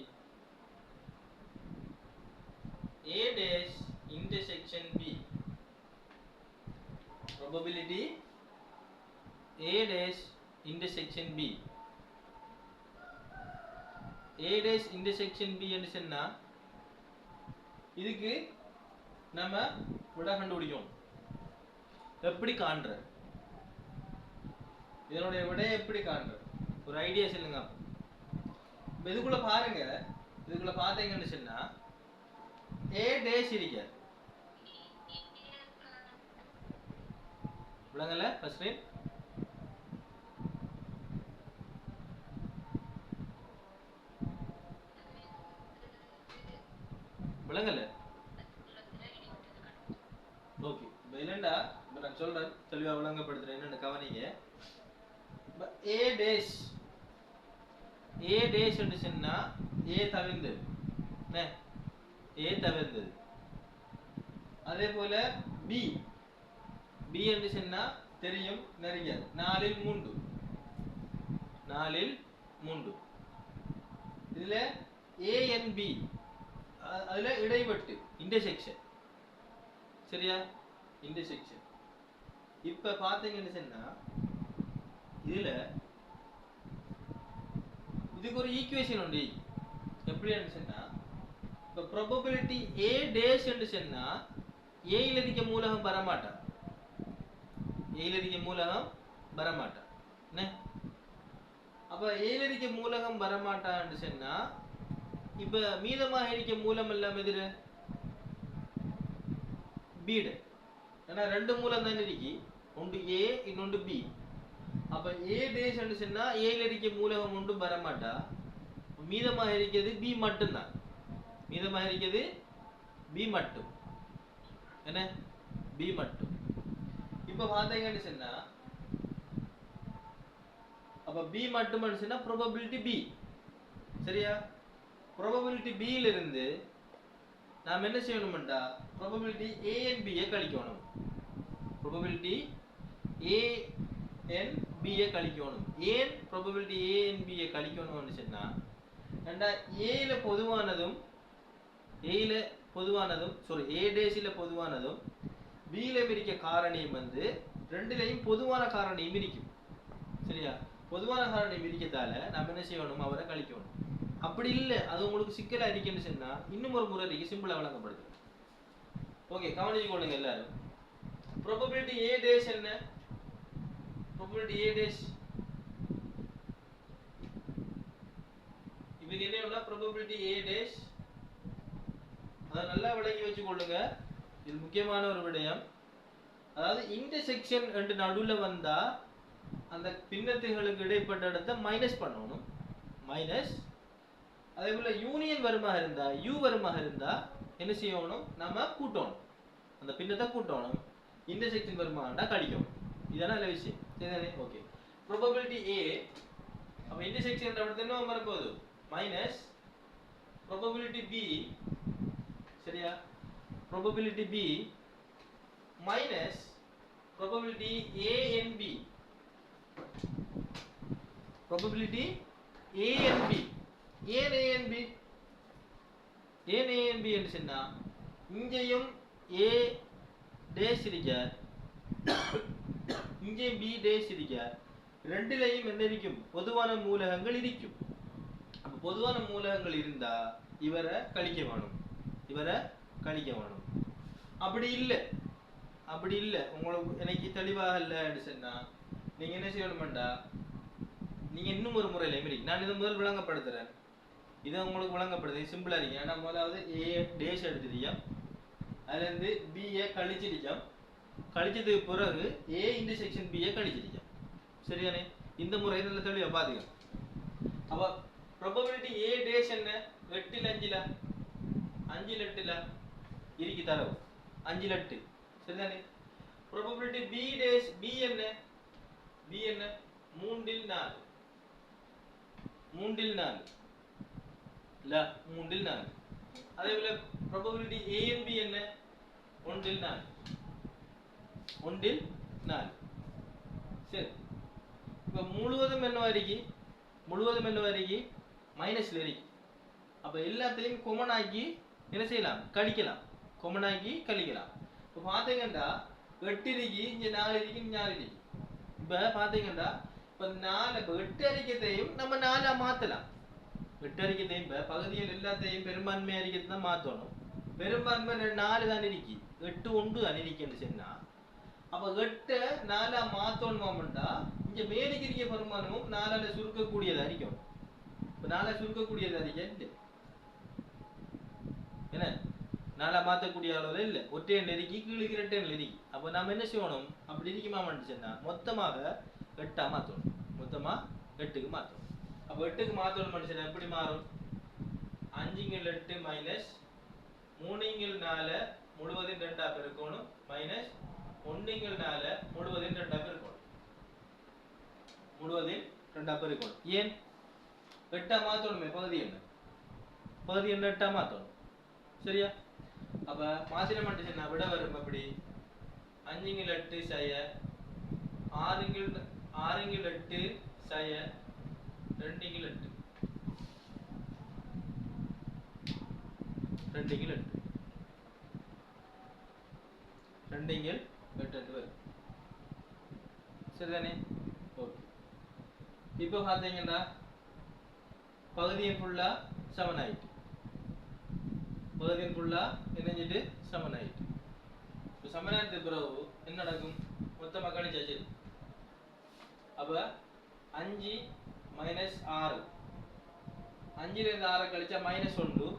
A dash intersection B. Probability A dash intersection B. A dash intersection B என்று சொன்னா இதுக்கு நம்ம விட கண்டுபிடிக்கும். எப்படி காண்ற? இதனுடைய விடை எப்படி காண்ற? ஒரு ஐடியா சொல்லுங்க. இதுக்குள்ள பாருங்க. இதுக்குள்ள பாத்தீங்கன்னு சொன்னா A dash இருக்க. விளங்கல? ஃபர்ஸ்ட் ரைட் விளங்கல? ஓகே. இல்லண்டா நான் சொல்றேன், தெளிவா விளங்கப்படுத்துறேன். என்னன்னு கவனிங்க. A dash என்று சொன்னா A தவிர்ந்தது. என்ன? A தவிர்ந்தது. அதே போல B என்று சொன்னா தெரியும், நிறைய 4ல் 3. 4ல் 3. இதுல A and B அதுல இடைவெட்டு, இன்டர்செக்ஷன். சரியா? இன்டர்செக்ஷன். இப்ப பாத்தீங்கன்னு சொன்னா இதுல இதுக்கு ஒரு ஈக்குவேஷன் உண்டு. எப்படி சொன்னா, இப்ப ப்ராபபிலிட்டி A dash என்று சொன்னா A ல இருக்க மூலகம் வரமாட்டா. A ல இருக்க மூலகம் வரமாட்டா. என்ன? அப்ப A ல இருக்க மூலகம் வரமாட்டான்னு சொன்னா இப்ப மீதமாக இருக்க மூலம் எல்லாம் எதிர B. ஏன்னா ரெண்டு மூலம் தான் இருக்கு. ஒன்று A இன்னொன்று B. அப்ப A dash என்று சொன்னா A ல இருக்க மூலகம் ஒன்றும் வரமாட்டா. மீதமாக இருக்கிறது B மட்டும்தான். மீதமாக இருக்கிறது B மட்டும். என்ன? B மட்டும். இப்ப பாத்தீங்கன்னு சொன்னா அப்ப B மட்டும்னு சொன்னா ப்ராபபிலிட்டி B. சரியா? ப்ராபபிலிட்டி B ல இருந்து நாம் என்ன செய்யணும்டா, ப்ராபபிலிட்டி A and B ஐ கழிக்கணும். ப்ராபபிலிட்டி A and B ஐ கழிக்கணும். ஏன் ப்ராபபிலிட்டி A and B ஐ கழிக்கணும்னு சொன்னா, ஏண்டா A ல பொதுவானதும் A dash ல பொதுவானதும் B ல இருக்க காரணியும் வந்து ரெண்டுலயும் பொதுவான காரணியும் இருக்கும். சரியா? பொதுவான காரணியும் இருக்கதால நாம என்ன செய்யணும், அவரை கழிக்கணும். அப்படி இல்லை, அது உங்களுக்கு சிக்கலா இருக்குன்னு சொன்னா இன்னும் ஒரு முறை இருக்கு, சிம்பிளா விளங்கப்படுது. ஓகே, கவனிச்சு கொள்ளுங்க எல்லாரும். ப்ராபபிலிட்டி A dash என்ன? ப்ராபபிலிட்டி A dash இதுக்கு என்ன probability A dash அத நல்லா விளங்கி வச்சு கொள்ளுங்க. இது முக்கியமான ஒரு விடயம். அதாவது இன்டர்செக்ஷன் ரெண்டு நடுவுல வந்தா அந்த பின்னத்துகளுக்கு இடைப்பட்ட இடத்தை மைனஸ் பண்ணணும். மைனஸ் அதே போல யூனியன் வருமாக இருந்தா u வருமாக இருந்தா என்ன செய்யணும்? நம்ம கூட்டணும். அந்த பின்னத்தை கூட்டணும். இன்டர்செக்ஷன் வருமானா கழிக்கணும். இதான நல்ல விஷயம். சரிதானே? ஓகே. probability A அப்ப இன்டர்செக்ஷன் என்ற இடத்துல என்ன வரப்போகுது? மைனஸ் probability B சரியா? probability B minus probability A and B. probability A and B. ஏன் A and B? ஏன் A and B என்று சொன்னா இங்கேயும் A dash இருக்க இங்கேயும் B dash இருக்க ரெண்டிலையும் என்ன இருக்கும்? பொதுவான மூலகங்கள் இருக்கும். அப்ப பொதுவான மூலகங்கள் இருந்தா இவரை கழிக்க வேணும். இவரை கழிக்க வேணும். அப்படி இல்லை உங்களுக்கு எனக்கு தெளிவாக இல்லைன்னு சொன்னா நீங்க என்ன செய்யணும்டா, நீங்க இன்னும் ஒரு முறையில இருக்கு. நான் இதை முதல் விளங்கப்படுத்துறேன். இதை உங்களுக்கு விளங்கப்படுது சிம்பிளா இருக்கு. ஏன்னா முதலாவது A டேஷ் எடுத்துட்டீங்க, அதுல இருந்து B கழிச்சிட்டீங்க, கழிச்சதுக்கு பிறகு A இன்டர்செக்ஷன் B கழிச்சிட்டீங்க. சரியானே? இந்த முறை நல்ல தெளிவா பாத்துங்க. அப்ப probability A dash என்ன? 8 ல் 5 ல 5 ல் 8 ல இருக்கு தரவு 5 ல் 8. சரிதானே? probability B dash B என்ன? B என்ன? 3 ல் 4 3 ல் 4 இல்ல 3 ல் 4. அதே போல probability A and B என்ன? 1 ல் 4 1 ல் 4. சரி, இப்ப முழுவதும் என்ன வரைக்கு மைனஸ்ல இருக்கு. அப்ப எல்லாத்தையும் காமன் ஆக்கி என்ன செய்யலாம்? கழிக்கலாம். காமன் ஆக்கி கழிக்கலாம். இப்ப பாத்தீங்கன்னா 8 இருக்கு, இங்க 4 இருக்கு, இங்க 4 இருக்கு. இப்ப பாத்தீங்கன்னா இப்ப 8 அறிக்கையையும் நம்ம 4 மாத்தலாம். 8 அறிக்கையையும் பகுதியில் எல்லாத்தையும் பெரும்பான்மை அறிக்கையை தான் மாத்தணும். பெரும்பான்மை 4 தான் இருக்கு, 8 1 தான் இருக்குன்னு சொன்னா அப்ப 8 4 மாத்தணுமாம்டா இங்க மேலுக்கு இருக்க பெரும்பான்மும் 4 சுருக்கக்கூடியதா இருக்கும். இப்ப 4 சுருக்கக்கூடியதா இருக்கு என்ன? 4 மாத்தக்கூடிய அளவுல இல்ல, ஒற்றை எண் நெருக்கி கீழுக்கு இரட்டை எண் நெருக்கி. அப்ப நாம என்ன செய்யணும்? அப்படி இருக்குமான்னு சொன்னா மொத்தமாக 8 மாத்தணும். மொத்தமா 8க்கு மாத்தணும். அப்ப 8க்கு மாத்தணும்னு சொன்னா எப்படி மாறும்? 5 × 8 மைனஸ் 3 × 4 முழுவதும் 2 பெருக்கணும் மைனஸ் 1 × 4 முழுவதும் 2 பெருக்கணும். முழுவதும் 2 பெருக்கணும். ஏன் 8 மாத்தணுமே? பகுதி என்ன 8 மாத்தணும். சரியா? அப்ப மாத்திரம் மட்டும் சொன்னா விட வரும் எப்படி? 5 × 8 சய 6 × 8 சய 2 × 8 2 × 8 2 × 8 வரும். சரிதானே? ஓகே. இப்போ பாத்தீங்கன்னா பகுதியின் ஃபுல்லா சமன் ஆயிட்டு. பகுதியின் ஃபுல்லா இணைஞ்சிட்டு சமன் ஆயிட்டு. இப்போ சமன் ஆயிட்டு பிறகு என்ன நடக்கும்? மொத்தமா கழிச்சாச்சு. அப்ப 5 மைனஸ் 6 5ல இருந்து 6 கழிச்சா -1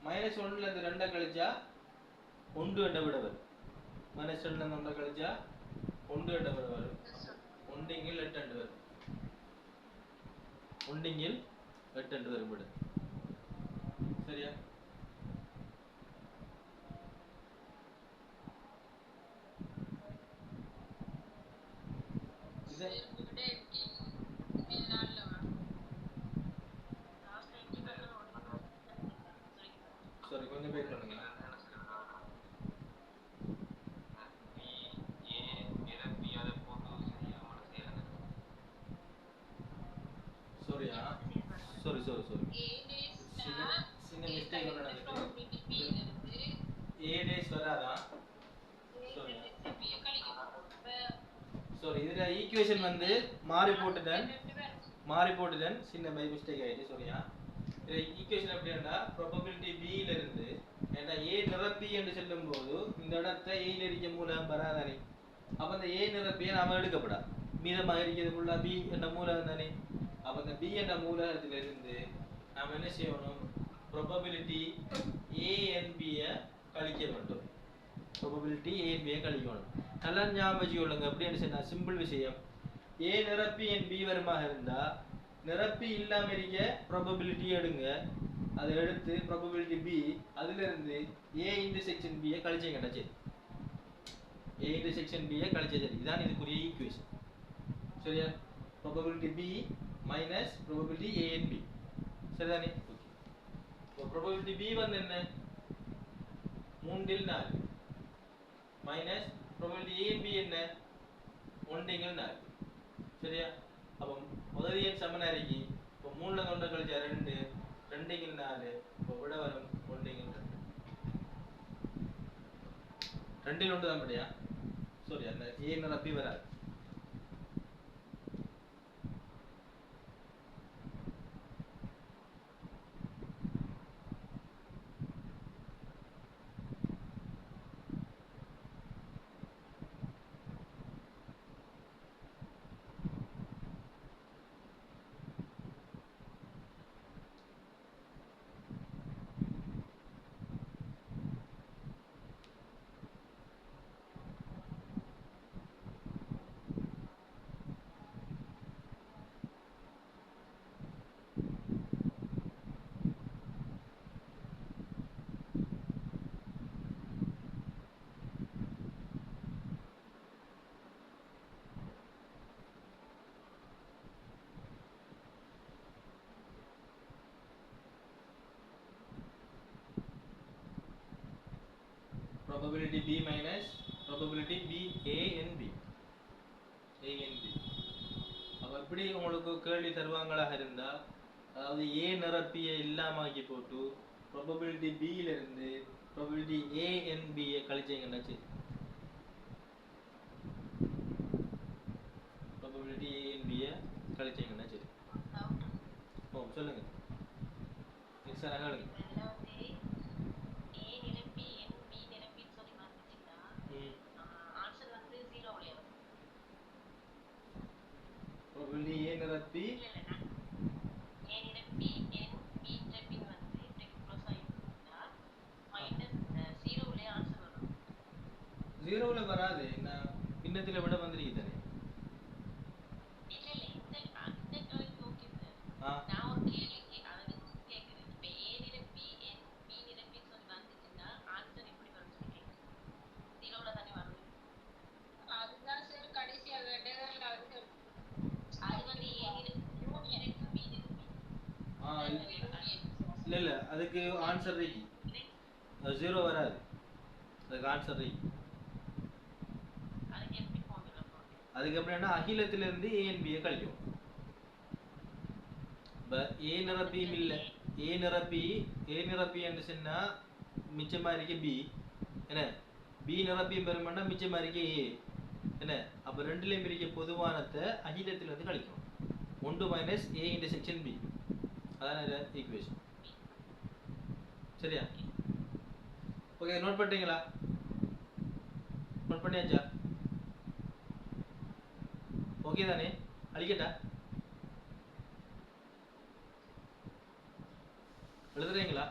-1ல இருந்து 2 கழிச்சா 1 என்ற விட வரும். -2ல இருந்து 1 கழிச்சா 1 என்ற விட வரும். 1 × 8 என்று வரும். 1 × 8 என்று வரும் விட. சரியா? கொஞ்சம் வெயிட் பண்ணுங்க. sorry சின்ன மிஸ்டேக் ஒன்று நடந்துச்சு. A dash வராதா? sorry இதுல ஈக்குவேஷன் வந்து மாறி போட்டுட்டேன் சின்ன பை மிஸ்டேக் ஆயிடுச்சு. சரியா? இதுல ஈக்குவேஷன் எப்படின்னா probability B ல இருந்து ஏன்னா A நிரப்பி என்று சொல்லும்போது இந்த இடத்தை A ல இருக்க மூலம் வராதானே. அப்ப அந்த A நிரப்பியை நாம எடுக்கப்படாது. மீதமாக இருக்கிறது ஃபுல்லா B என்ற மூலம் தானே. அப்ப இந்த b என்ற மூலகத்துல இருந்து நாம என்ன செய்யணும் probability a and b கழிக்க வேண்டும் probability a and b கழிக்கணும் நல்லா ஞாபகம் வச்சுக்கொள்ளுங்க எப்படி சொன்னா சிம்பிள் விஷயம் a நிரப்பி and b வருமாக இருந்தா நிரப்பி இல்லாம இருக்க probability எடுங்க அதை எடுத்து probability b அதுல இருந்து a intersection b கழிச்சீங்கடா சரி a intersection b கழிச்சா சரி இதான் இதுக்குரிய ஈக்குவேஷன் சரியா probability b minus probability a and b சரிதானே ஓகே probability b வந்து என்ன 3 இல் 4 minus probability a and b என்ன 1 இல் 4 சரியா அப்ப முதல் எண் சமனாரிக்கு இப்போ 3 ல கொண்டு கழிச்சா 2 2 இல் 4 இப்போ விட வரும் 1 இல் 2 2 இல் 1 தான் படியா சாரி அந்த a நிரப்பி வராது probability b minus probability b a and b அப்ப இப்படி உங்களுக்கு கேள்வி தருவாங்களாக இருந்தா அதாவது a நிரப்பிய இல்லாம ஆக்கி போட்டு probability b ல இருந்து probability a and b கழிச்சீங்கன்னா சரி probability a and b கழிச்சீங்கன்னா சரி ஓ சொல்லுங்க சார் அங்க probability a நிரப்பி a நிரப்பி n b நிரப்பி வந்து டெக் க்ளோஸ் ஆயிட்டா மைனஸ் 0 ல ஆன்சர் வரும் 0 ல வராது என்ன பின்னத்தில விட வந்திருக்கு தானே இல்ல இந்த டாபிக் ஓகே சார் நான் ஒரு கேள்வி அத கேக்குறேன் இப்ப a நிரப்பி n b நிரப்பி சொல்லி வந்துச்சுன்னா ஆன்சர் எப்படி வரும் சொல்லி 0 ல தானே வரும் அதுதான் சார் கடைசியா வேண்டதல்ல அது வந்து a நிரப்பி b நிரப்பி இல்ல அதுக்கு ஆன்சர் இருக்கு 0 வராது அதுக்கு ஆன்சர் இருக்கு அதுக்கு எப்படி ஃபார்முலா போடுறது அதுக்கு எப்படின்னா அகிலத்தில இருந்து a and b கழிக்கும் a நிரப்பி இல்ல a நிரப்பி என்று சொன்னா மிச்சமா இருக்கு b என்ன b நிரப்பி பெருமன்னா மிச்சமா இருக்கு a என்ன அப்ப ரெண்டுலயும் இருக்க பொதுவானத்தை அகிலத்தில இருந்து கழிக்கும் 1 minus a intersection b அதான ஈக்குவேஷன் சரியா ஓகே நோட் பண்ணிட்டீங்களா நோட் பண்ணியாச்சா ஓகே தானே அழிக்கட்டா எழுதுறீங்களா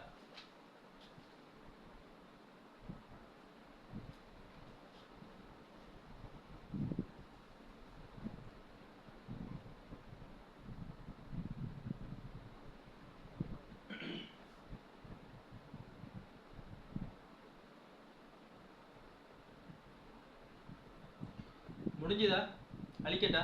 முடிஞ்சதா அழிக்கட்டா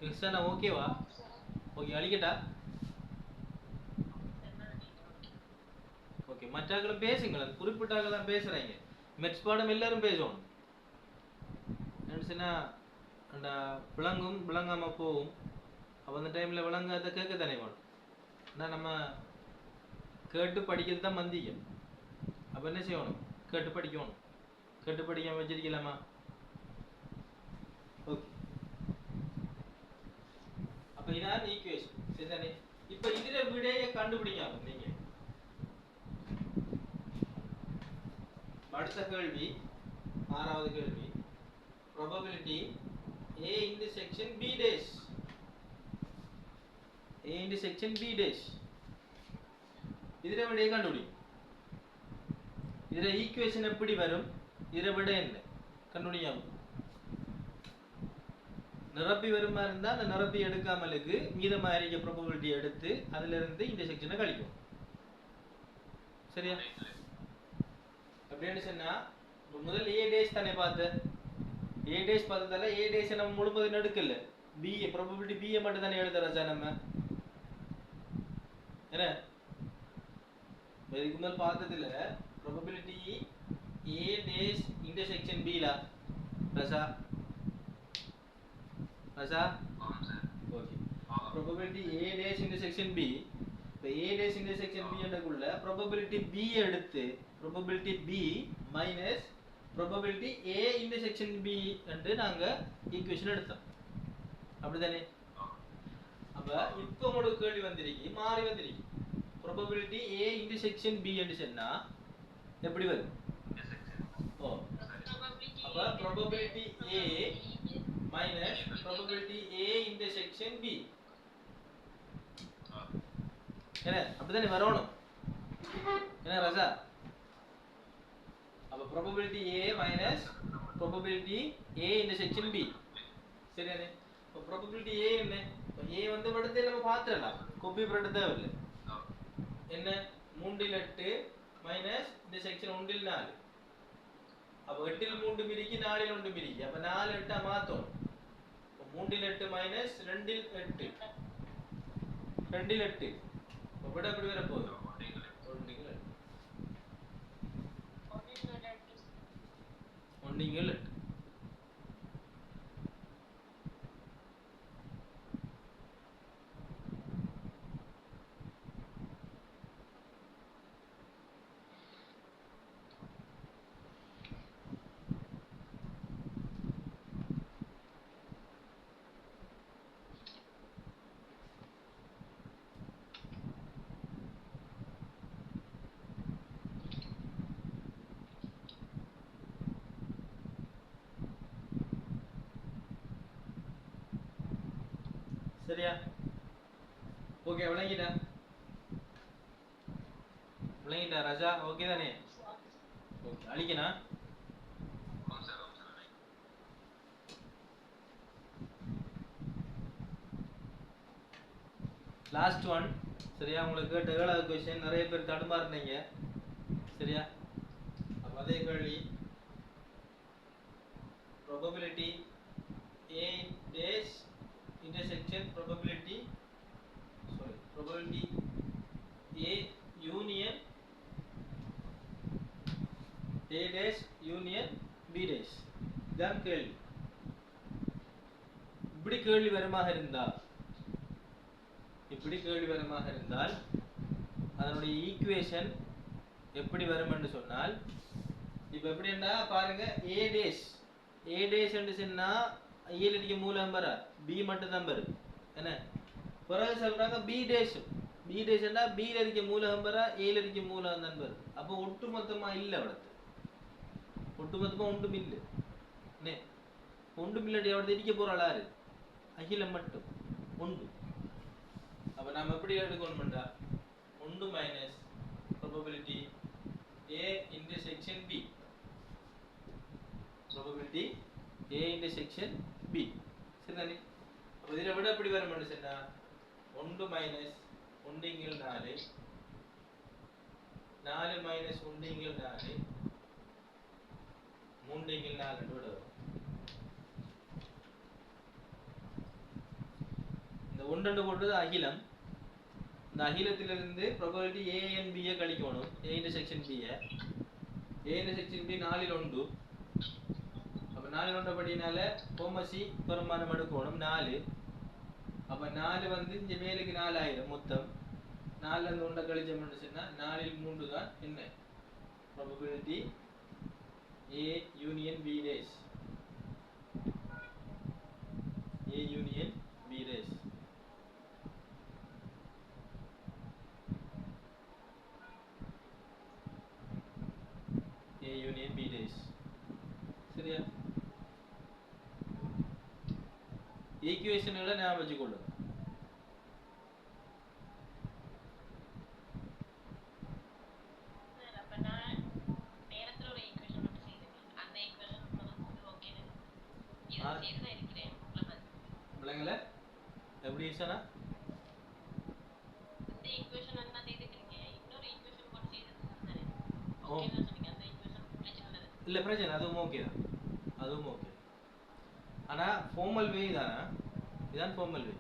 எக்ஸ்ட்ரா ஓகேவா ஓகே அழிக்கட்டா ஓகே மற்றவங்களும் பேசுங்களேன் குறிப்பிட்டாங்கலாம் பேசுறாங்க மெட்ஸ் பாடம் எல்லாரும் பேசணும் என்ன அந்த விளங்கும் விளங்காம போகும் அப்போ அந்த டைமில் விளங்காத கேட்க தானே வேணும் ஆனால் நம்ம கேட்டு படிக்கிறது தான் மந்தியம் அப்போ என்ன செய்யணும் கேட்டு படிக்கணும் கேட்டு படிக்காம வச்சிருக்கலாமா ஓகே அப்போ இதான் ஈக்குவேஷன் சரிதானே இப்போ இதில் விடையை கண்டுபிடிங்க நீங்கள் அடுத்த கேள்வி, ஆறாவது கேள்வி, probability A intersection B dash. A intersection B dash. இதர விடையை கண்டுபிடி. இதர ஈக்குவேஷன் எப்படி வரும்? இதர விடை என்ன? கண்டுபிடியாம நிரப்பி வருமா இருந்தா அந்த நிரப்பி எடுக்காமலுக்கு மீதமாக இருக்க ப்ராபபிலிட்டி எடுத்து அதுல இருந்து இன்டர்செக்ஷனை கழிக்கும். சரியா? அப்படின்னு சொன்னா முதல் A டேஷ் தானே பார்த்த. A டேஷ் பார்த்ததால A டேஷ் நம்ம முழுவதும் எடுக்கல. B ப்ராபபிலிட்டி B மட்டும் தானே எழுதுறோம் நம்ம. என்ன? இதுக்கு முதல் பார்த்ததுல probability A dash intersection B la Raza okay probability A dash intersection B. இப்போ A dash intersection B என்றக்குள்ள probability B எடுத்து probability B minus probability A intersection B என்று நாங்க ஈக்குவேஷன் எடுத்தோம். அப்படிதானே? அப்ப இப்போ உங்களுக்கு கேள்வி வந்திருக்கு, மாறி வந்திருக்கு. probability A intersection B என்று சொன்னா எப்படி வரும்? ஓ அப்ப probability A minus probability A intersection B. என்ன அப்படிதானே வரணும்? என்ன ரசா? அப்ப probability A minus probability A intersection B. சரியானே? அப்ப probability A என்ன? A வந்து படத்தை நம்ம பார்த்துடலாம், கோப்பி படம் தேவையில்லை. என்ன 3 மைனஸ் இந்த செக்ஷன் 1 4. அப்ப 8 3 பிரிக்கி 4 1 பிரிக்கி. அப்ப 4 8 மாத்தோம். 3 மைனஸ் 2 8. 2 8. அப்ப விட எப்படி வர போகுது? 1 8. சரியா? ஓகே விளங்கிட்டா? விளங்கிட்டா ராஜா? ஓகே தானே? ஓகே அழிக்கணா? Last one. சரியா? உங்களுக்கு கேட்ட 7வது क्वेश्चन நிறைய பேர் தடுமாறுனீங்க. சரியா? அப்ப அதே கேள்வி probability A dash intersection probability A union A dash union B dash. இதான் கேள்வி. இப்படி கேள்வி வருமாக இருந்தால் அதனுடைய ஈக்குவேஷன் எப்படி வரும் என்று சொன்னால், இப்ப எப்படின்னா பாருங்க, A dash என்று சொன்னா A ல இருக்க மூல நம்பர் B மட்டும் தான் வரும். என்ன பிறகு சொல்றாங்க B dash என்றா B ல இருக்க மூல நம்பர் A ல இருக்க மூல நம்பர். அப்ப ஒட்டுமொத்தமா இல்ல, அவளுக்கு ஒட்டுமொத்தமா ஒன்றும் இல்லை. என்ன ஒன்றும் இல்லாட்டி அவளுக்கு இருக்க போறாள் யாரு? அகிலம் மட்டும் ஒன்று. அப்ப நாம எப்படி எடுக்கணும்டா? 1 minus probability A intersection B. probability A intersection B. சரிதானே? அப்ப இதில விட எப்படி வரும்னு சொன்னா 1 மைனஸ் 1 இங்க 4 4 மைனஸ் 1 இங்க 4 3 இங்க 4 விட வரும். இந்த 1 போடுறது அகிலம். இந்த அகிலத்திலிருந்து probability A and B கழிக்கணும். A intersection B A intersection B 4 ல் 1. அப்ப 4 ல் 1 படினால கோமசி பெருமானம் எடுக்கணும் 4. அப்ப 4 வந்து இங்க மேலுக்கு 4 ஆயிடும் மொத்தம். 4 ல இருந்து 1 கழிச்சோம்னு சொன்னா 4 ல் 3 தான் என்ன? probability A union B dash. A union B dash. A union B B days. சரியா? ஈக்குவேஷன்களை ஞாபகம் வச்சுக்கொள்ளுங்க. விளங்கல? எப்படி ஈஸானா? இந்த ஈக்குவேஷன் வந்து நான் செய்துக்கிறீங்க. இன்னொரு ஈக்குவேஷன் போட்டு செய்துக்கிறீங்க. ஓகேன்னு சொன்னீங்க. அந்த ஈக்குவேஷன் பிரச்சனை இல்லை. இல்லை பிரச்சனை, அதுவும் ஓகே தான், அதுவும் ஓகே. ஆனால் ஃபார்மல் வே தானே, இதுதான் ஃபார்மல் வே.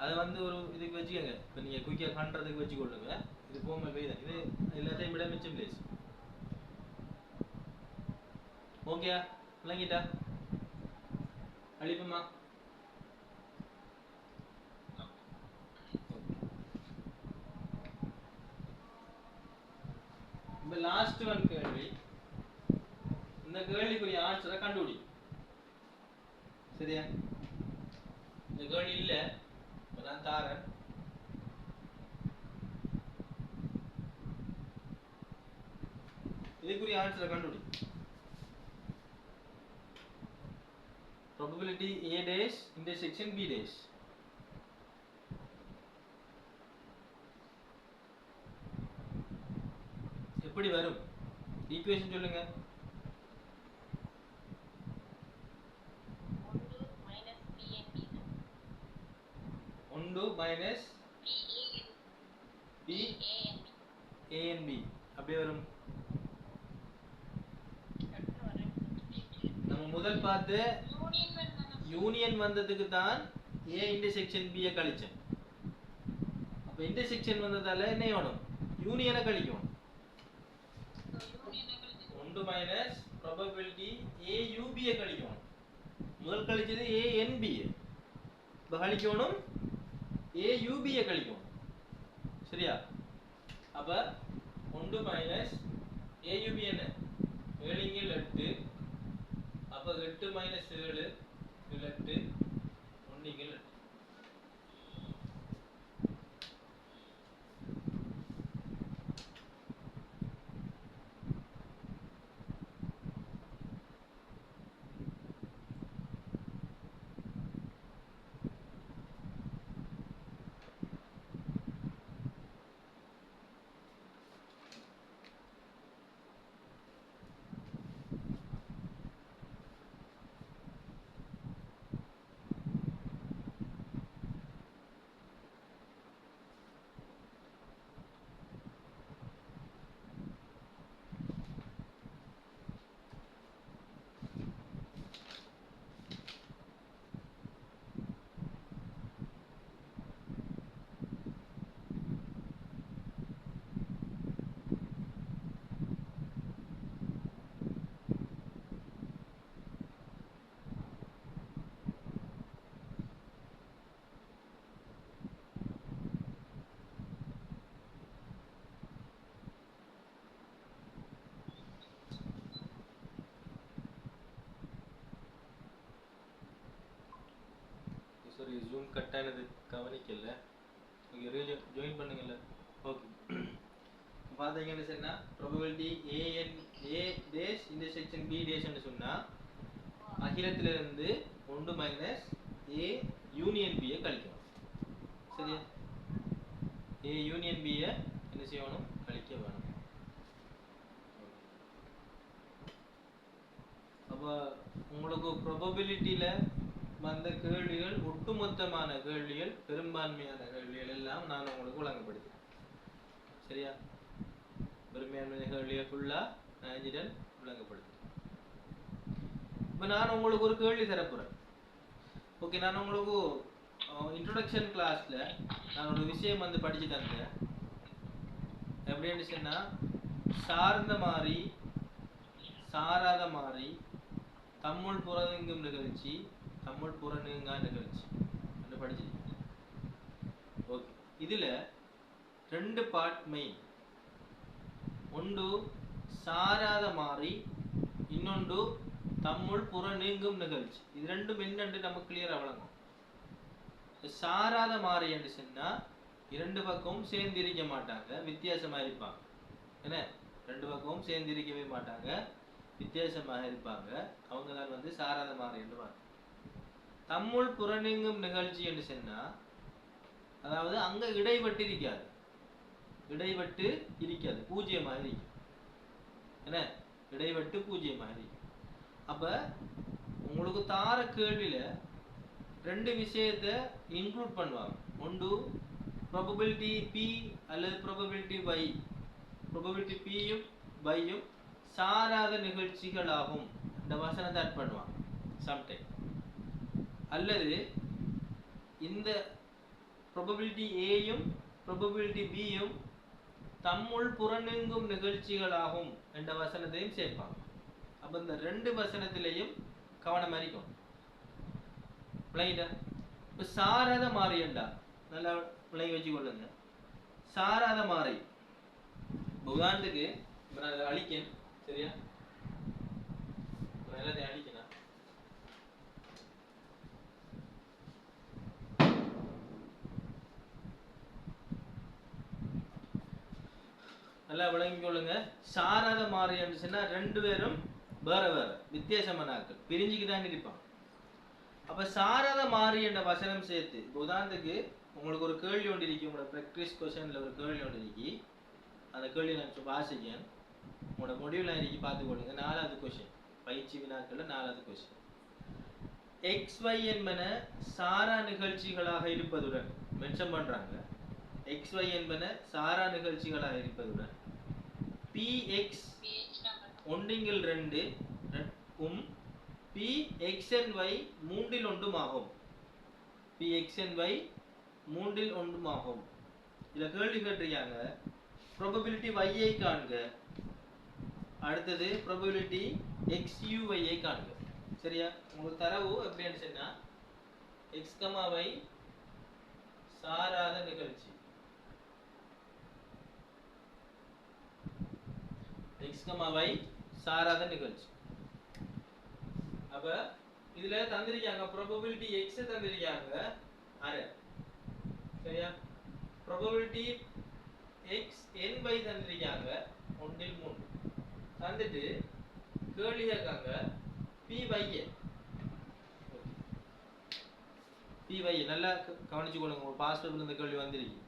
அதை வந்து ஒரு இதுக்கு வச்சுக்கோங்க. இப்போ நீங்கள் குயிக்காக காண்றதுக்கு வச்சுக்கொள்ளுங்க. இது ஃபார்மல் வே தான். இது எல்லாத்தையும் விட மிச்சம் பிளேஸ். ஓகேயா? விளங்கிட்டா? அழிப்புமா? இப்போ லாஸ்ட் ஒன் கேள்வி. இந்த கேள்விக்குரிய ஆன்சரை கண்டுபிடி. சரியா? இந்த கேள்வி இல்லை, இப்போ நான் தாரேன். இதுக்குரிய ஆன்சரை கண்டுபிடி. Probability A dash intersection B dash. எப்படி வரும்? ஈக்குவேஷன் சொல்லுங்க. 1 minus B A and B அப்படியே வரும். நம்ம முதல் பார்த்து யூனியன் வந்ததுக்கு தான் A இன்டர்செக்ஷன் B கழிச்சேன். அப்ப இன்டர்செக்ஷன் வந்ததால என்ன வேணும்? யூனியனை கழிக்கணும். 1 minus probability A U B கழிக்கணும். முதல் கழிச்சது A N B. இப்ப கழிக்கணும் A U B கழிக்கணும். சரியா? அப்ப 1 minus A U B என்ன? 7 இங்க 8. அப்ப 8 minus 7 8 1 இங்க 8. sorry zoom கட் ஆனது கவனிக்கல. நீங்க ஜாயின் பண்ணுங்கல. ஓகே. பாத்தீங்கன்னா என்ன probability A dash intersection B dash ன்னு சொன்னா அகிலத்தில இருந்து 1 minus A union B கழிக்கணும். சரியா? A union B என்ன செய்யணும்? கழிக்க வேணும். அப்ப உங்களுக்கு probabilityல வந்த கேள்விகள் ஒட்டுமொத்தமான கேள்விகள் பெரும்பான்மையான கேள்விகள் எல்லாம் நான் உங்களுக்கு வழங்கப்படுகிறேன். சரியா? பெரும்பான்மையான கேள்விகள் ஃபுல்லா நான் விளங்கப்படுத்துறேன். இப்போ நான் உங்களுக்கு ஒரு கேள்வி தரப்போறேன். ஓகே, நான் உங்களுக்கு இன்ட்ரோடக்ஷன் கிளாஸ்ல நான் ஒரு விஷயம் வந்து படிச்சு தந்தேன். எப்படின்னு சொன்னா சார்ந்த மாறி சாராத மாறி தம்முள் புறநீங்கும் நிகழ்ச்சி தம்முள் புறநீங்கா நிகழ்ச்சி என்று படிச்சிருக்கீங்க. ஓகே, இதுல ரெண்டு பார்ட் மெயின். ஒன்று சாராத மாறி, இன்னொன்று தம்முள் புறநீங்கும் நிகழ்ச்சி. இது ரெண்டும் என்னென்று நமக்கு கிளியரா வழங்கும். சாராத மாறி என்று சொன்னா இரண்டு பக்கமும் சேர்ந்து இருக்க மாட்டாங்க, வித்தியாசமா இருப்பாங்க. என்ன ரெண்டு பக்கமும் சேர்ந்து இருக்கவே மாட்டாங்க, வித்தியாசமாக இருப்பாங்க. அவங்க தான் வந்து சாராத மாறி என்று வாங்க. தம்முள் புறநீங்கும் நிகழ்ச்சி என்று சொன்னா, அதாவது அங்க இடைவெட்டு இருக்காது, இடைவெட்டு இருக்காது, பூஜ்ஜியமாக இருக்கும். என்ன இடைவெட்டு பூஜ்ஜியமாக இருக்கும். அப்ப உங்களுக்கு தார கேள்வியில ரெண்டு விஷயத்தை இன்க்ளூட் பண்ணுவாங்க. ஒன்று ப்ராபபிலிட்டி பி அல்லது ப்ராபபிலிட்டி y. ப்ராபபிலிட்டி பியும் வையும் சாராத நிகழ்ச்சிகள் ஆகும் இந்த வசனத்தை ஆட் பண்ணுவாங்க சம்டைம். அல்லது இந்த ப்ராபபிலிட்டி ஏயும் ப்ராபபிலிட்டி பியும் தம்முள் புறநீங்கும் நிகழ்ச்சிகள் ஆகும் என்ற வசனத்தையும் சேர்ப்பாங்க. அப்ப இந்த ரெண்டு வசனத்திலையும் கவனம் அறிக்கும். இப்ப சாராத மாறியண்டா நல்லா விளங்கி வச்சு கொள்ளுங்க. சாராத மாறி உதாரணத்துக்கு நான் அழிக்கேன், சரியா? எல்லாத்தையும் அழிக்கணும். நல்லா விளங்கி கொள்ளுங்க. சாராத மாறி சொன்னா ரெண்டு பேரும் வேற வேற வித்தியாசமான ஆட்கள், பிரிஞ்சுக்குதான் இருப்பாங்க. அப்ப சாராத மாறி என்ற வசனம் சேர்த்து உதாரணத்துக்கு உங்களுக்கு ஒரு கேள்வி ஒன்று இருக்கு, உங்களோட ப்ராக்டிஸ் கொஸ்டின்ல ஒரு கேள்வி ஒன்று இருக்கு. அந்த கேள்வி நான் வாசிக்கேன், உங்களோட முடிவுல இருக்கு, பார்த்துக்கொள்ளுங்க. 4வது கொஸ்டின், பயிற்சி வினாக்கள்ல 4வது கொஸ்டின். XY என்பன சாரா நிகழ்ச்சிகளாக இருப்பதுடன் மென்ஷன் பண்றாங்க. XY என்பன சாரா நிகழ்ச்சிகளாக இருப்பதுடன் PX ஒன்றிங்கில் 2 PXNY மூன்றில் ஒன்றும் ஆகும். PXNY மூன்றில் ஒன்றும் ஆகும். இதுல கேள்வி கேட்டிருக்காங்க, ப்ராபபிலிட்டி y ஐ காண்க, அடுத்தது ப்ராபபிலிட்டி XUY ஐ காண்க. சரியா? உங்களுக்கு தரவு எப்படின்னு சொன்னா x, y சாராத நிகழ்ச்சி, x, y சாராத நிகழ்ச்சி. அப்ப இதுல தந்திருக்காங்க ப்ராபபிலிட்டி x தந்திருக்காங்க அரை, சரியா? ப்ராபபிலிட்டி XNY தந்திருக்காங்க 1/3 தந்துட்டு கேள்வி கேட்காங்க PY நல்லா கவனிச்சு கொள்ளுங்க, உங்க பாஸ்வேர்ட்ல இந்த கேள்வி வந்திருக்கு.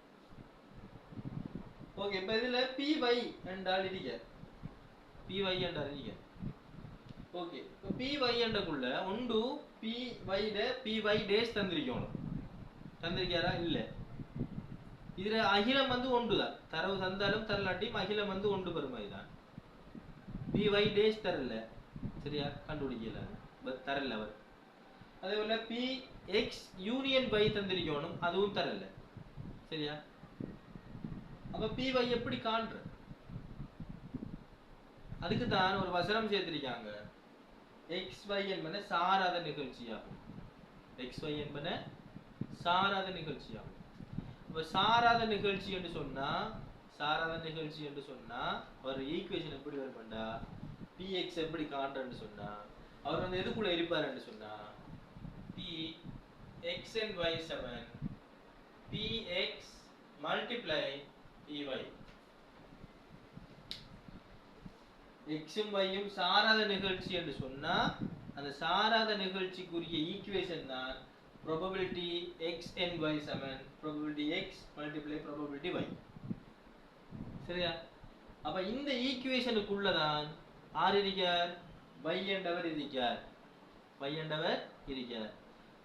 ஓகே, இப்ப இதுல PY என்றால் இருக்க, PY என்றால் இருக்க. ஓகே, இப்ப PY என்றக்குள்ள ஒன்று PY ட PY டேஷ் தந்திருக்கணும், தந்திருக்காரா? இல்ல. இதுல அகிலம் வந்து ஒன்றுதான், தரவு தந்தாலும் தரலாட்டியும் அகிலம் வந்து ஒன்று பெருமைதான். PY டேஷ் தரல, சரியா? கண்டுபிடிக்கல, தரல அவர். அதே போல PX யூனியன் Y தந்திருக்கணும், அதுவும் தரல, சரியா? அப்ப PY எப்படி காண்ற? அதுக்கு தான் ஒரு வசனம் சேர்த்திருக்காங்க, XY என்பன சாராத நிகழ்ச்சியாகும். XY என்பன சாராத நிகழ்ச்சியாகும். இப்ப சாராத நிகழ்ச்சி என்று சொன்னா, சாராத நிகழ்ச்சி என்று சொன்னா ஒரு ஈக்குவேஷன் எப்படி வரும்டா, PX எப்படி காண்றன்னு சொன்னா அவர் வந்து எதுக்குள்ள இருப்பாருன்னு சொன்னா PXNY 7 PX multiply PY. எக்ஸும் வையும் சாராத நிகழ்ச்சி என்று சொன்னா அந்த சாராத நிகழ்ச்சிக்குரிய ஈக்குவேஷன் தான் probability XNY 7 probability X multiply probability Y. சரியா? அப்ப இந்த ஈக்குவேஷனுக்குள்ள தான் ஆர் இருக்கார்? y என்றவர் இருக்கார், y என்றவர் இருக்கார்.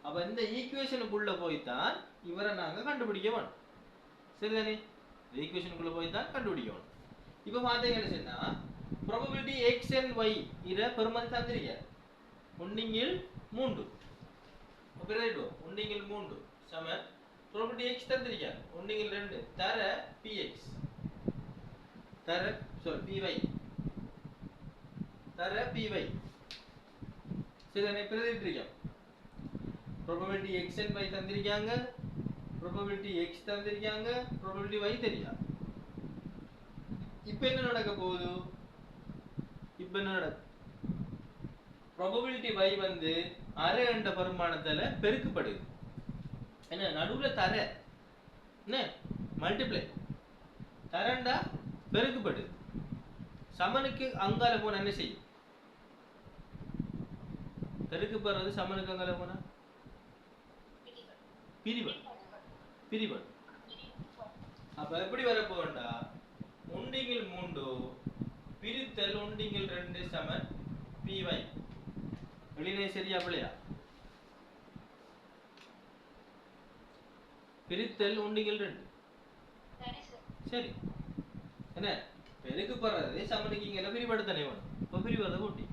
அப்ப இந்த ஈக்குவேஷனுக்குள்ள போய் தான் இவரை நாங்க கண்டுபிடிக்க வேணும். சரிதானே? இந்த ஈக்குவேஷனுக்குள்ள போய் தான் கண்டுபிடிக்கணும். இப்ப பாத்தீங்கன்னு சொன்னா probability x and y இத பெருமதி தந்திருக்கார் 1/3. அப்ப ரைட் 1/3 சம probability x தந்திருக்கார் 1/2 தர px தர py தர py. சரிதானே? பிரதிட்டிருக்கோம். probability x and y தந்திருக்காங்க, probability x தந்திருக்காங்க, probability y தெரியாது. இப்போ என்ன நடக்க போகுது? இப்போ என்ன நடக்கும்? probability y வந்து அரை என்ற பரிமாணத்தால பெருக்கப்படுது. என்ன நடுவுல தர என்ன மல்டிப்ளை தரண்டா பெருக்கப்படுது. சமனுக்கு அங்கால போனா என்ன செய்யும்? பெருக்கு போறது சமனுக்கு அங்கால போனா பிரிவன். பிரிவன். அப்ப எப்படி வரப்போண்டா ஒன்றிங்கில் 3 பிரித்தல் ஒன்றிங்கில் 2 சமன் py. வெளியே சரியா பிள்ளையா? பிரித்தல் ஒன்றிங்கில் 2 சரி என்ன பெருக்கு போறது சமனுக்கு இங்க பிரிவெடுத்தனே வேணும். இப்ப பிரிவதை கூட்டி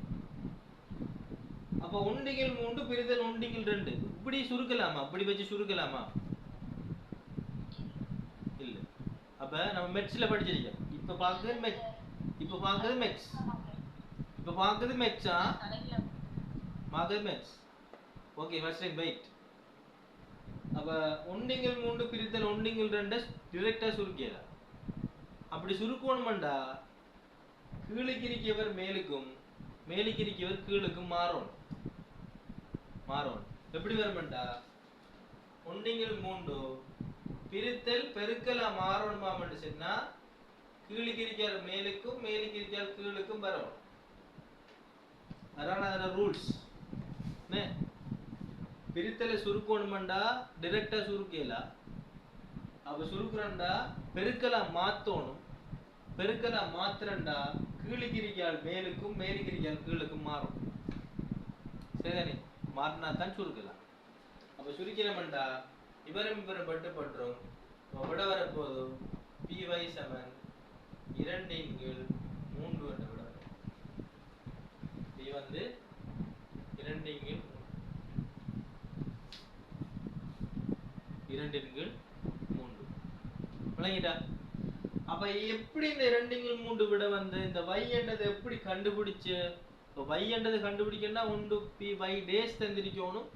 அப்ப ஒன்றிங்கில் 3 பிரித்தல் ஒன்றிங்கில் 2 இப்படி சுருக்கலாமா? அப்படி வச்சு சுருக்கலாமா? இல்ல. அப்ப நம்ம மெட்ஸ்ல படிச்சிருக்கோம். இப்ப பாக்குறது மெட்ஸ். இப்ப பாக்குறது மெட்ஸ். இப்ப பாக்குறது மெட்ஸா? பாக்குறது maths. Okay first time weight. அப்ப ஒன்றிங்கில் 3 பிரித்தல் ஒன்றிங்கில் 2 டைரக்டா சுருக்கியலாம். அப்படி சுருக்கணும்டா கீழுக்கு இருக்கவர் மேலுக்கும் மேலுக்கு இருக்கவர் கீழுக்கும் மாறணும். மாறணும். எப்படி வரும்டா ஒன்றிங்கில் 3 பிரித்தல் பெருக்கலா மாறணுமான்னு சொன்னா கீழுக்கு இருக்கவர் மேலுக்கும் மேலுக்கு இருக்கவர் கீழுக்கும் வரணும். அதான் அதோட ரூல்ஸ். என்ன பிரித்தலை சுருக்கணும்டா டைரக்டா சுருக்கலாம். அப்ப சுருக்குறண்டா பெருக்கலா மாத்தணும். பெருக்கலா மாத்திரண்டா கீழுக்கு இருக்கவர் மேலுக்கும் மேலுக்கு இருக்கவர் கீழுக்கும் மாறும். சரிதானே? மாறினா தான் சுருக்கலாம். அப்ப சுருக்கிறோம்டா இவரும் பட்டு பட்டுரும். விட வரப்போது py சமன் 2/3 என்ற விட வரும். p வந்து 2/3 விளங்கிட்டா? அப்ப எப்படி இந்த 2/3 விட வந்து இந்த y என்றது எப்படி கண்டுபிடிச்சு? இப்போ y என்றது கண்டுபிடிக்கணும்னா ஒன்று py டேஸ் தந்திருக்கணும்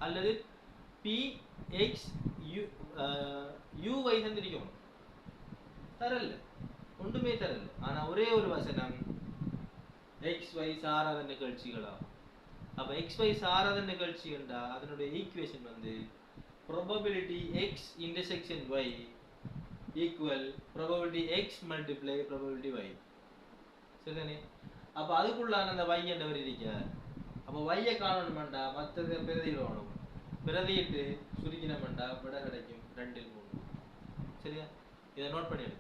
அல்லது px uy தந்திருக்கணும். தரல, ஒன்றுமே தரல. ஆனா ஒரே ஒரு வசனம் xy சாராத நிகழ்ச்சிகளா. அப்ப xy சாராத நிகழ்ச்சி என்றா அதனுடைய ஈக்குவேஷன் வந்து probability x intersection y equal probability x multiply probability y. சரிதானே? அப்ப அதுக்குள்ளான அந்த y என்றவர் இருக்கார். அப்ப y காணணும்டா மற்றது பிரதியிடணும். பிரதியிட்டு சுருக்கினோம்டா விட கிடைக்கும் 2/3. சரியா? இதை நோட் பண்ணி எடு.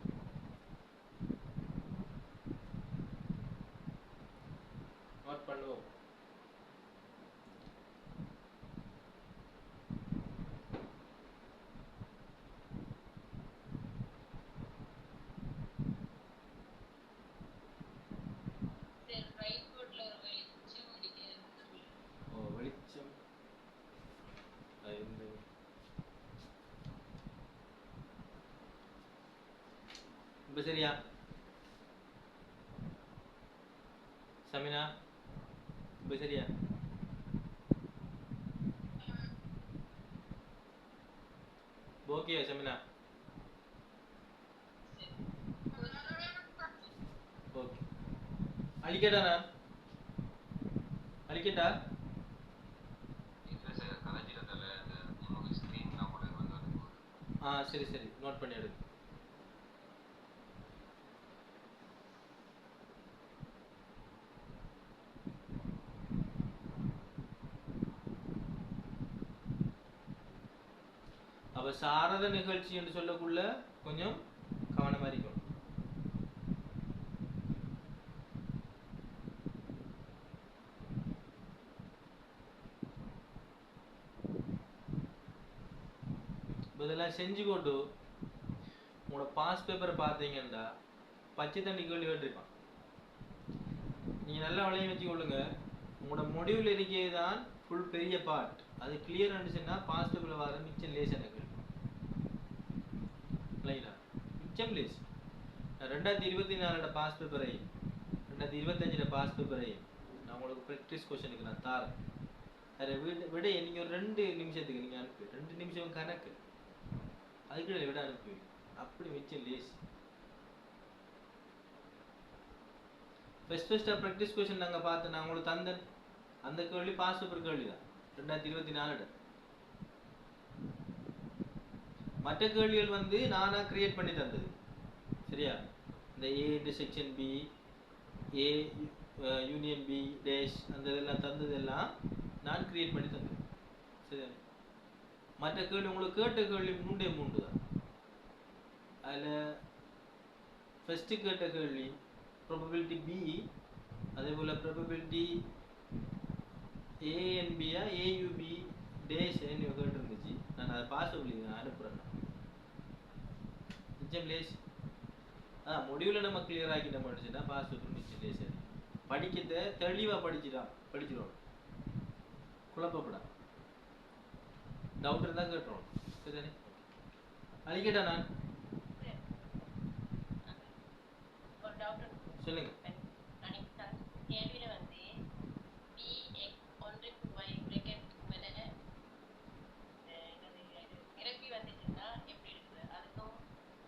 நோட் பண்ணுவோம். வெளிச்சம் இப்ப சரியா? சமினா இப்ப சரியா? ஓகே சமினா? ஓகே அழிக்கட்டா? நான் அழிக்கட்டா? சரி சரி நோட் பண்ணி எடு. அப்ப சாரத நிகழ்ச்சி என்று சொல்லக்குள்ள கொஞ்சம் கவனமா இருக்கணும். இதெல்லாம் செஞ்சு கொண்டு உங்களோட பாஸ் பேப்பரை பார்த்தீங்கன்னா பச்சை தண்ணி கேள்வி கேட்டிருப்பான். நீங்க நல்லா வளையம் வச்சு கொள்ளுங்க. உங்களோட முடிவில் இருக்கிறது தான் ஃபுல் பெரிய பார்ட். அது கிளியர் இருந்துச்சுன்னா பாஸ் பேப்பர்ல வர மிச்சம் லேசான கேள்வி. இல்லைங்களா? மிச்சம் லேஸ். 2024 பாஸ் பேப்பரை 2025 பாஸ் பேப்பரை நான் உங்களுக்கு ப்ராக்டிஸ் கொஸ்டினுக்கு நான் தாரேன். அதை விட நீங்க ஒரு 2 நிமிஷத்துக்கு நீங்க அனுப்பி 2 நிமிஷம் கணக்கு அதுக்கு விட அனுப்பி அப்படி மிச்சம் லேஸ். ஃபர்ஸ்டா ப்ராக்டிஸ் கொஸ்டின் நாங்க பார்த்து நான் உங்களுக்கு தந்தேன். அந்த கேள்வி பாஸ் பேப்பர் கேள்வி தான் 2024. மற்ற கேள்விகள் வந்து நானா கிரியேட் பண்ணி தந்தது. சரியா? இந்த A intersection B A union B dash அந்த இதெல்லாம் தந்ததெல்லாம் நான் கிரியேட் பண்ணி தந்தேன். சரி, மற்ற கேள்வி உங்களுக்கு கேட்ட கேள்வி 3 தான். அதில் ஃபஸ்ட்டு கேட்ட கேள்வி ப்ராபபிலிட்டி பி, அதே போல் ப்ராபபிலிட்டி ஏஎன்பியா ஏயுபி டேஷ் கேட்டுருந்துச்சு. நான் அதை பாசிபிளி நான் அனுப்புகிறேன். நிச்சயம் லேஸ் முடிவில் நம்ம கிளியர் ஆக்கிட்ட படிச்சுன்னா பாசிபிள் நிச்சயம் லேஸ். படிக்கிறத தெளிவாக படிச்சிடும், குழப்பப்படா. டவுட் இருந்தால் கேட்டுருவோம். சரிதானே? அழிக்கட்டா நான் சொல்லுங்க.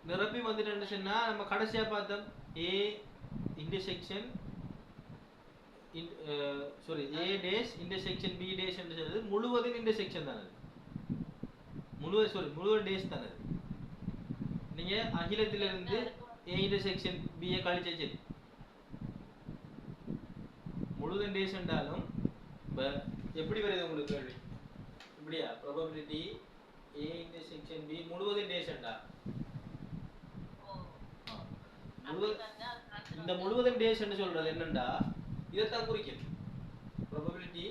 நிரப்பி வந்துட்டு சொன்னா நம்ம கடைசியா பார்த்தோம் A intersection A dash intersection B dash என்று சொல்றது முழுவதும் இன்டர்செக்ஷன் தானே. முழுவதும் டேஷ் தானே. நீங்க அகிலத்திலிருந்து ஏ இன்டர்செக்ஷன் பி ஏ கழிச்சு முழுவதும் டேஷ் என்றாலும் எப்படி வருது உங்களுக்கு கேள்வி? இப்படியா ப்ராபபிலிட்டி ஏ இன்டர்செக்ஷன் பி முழுவதும் டேஷ் என்றா இந்த முழுவதும் டேஷ் என்று சொல்றது என்னண்டா இதைத்தான் குறிக்கும். Probability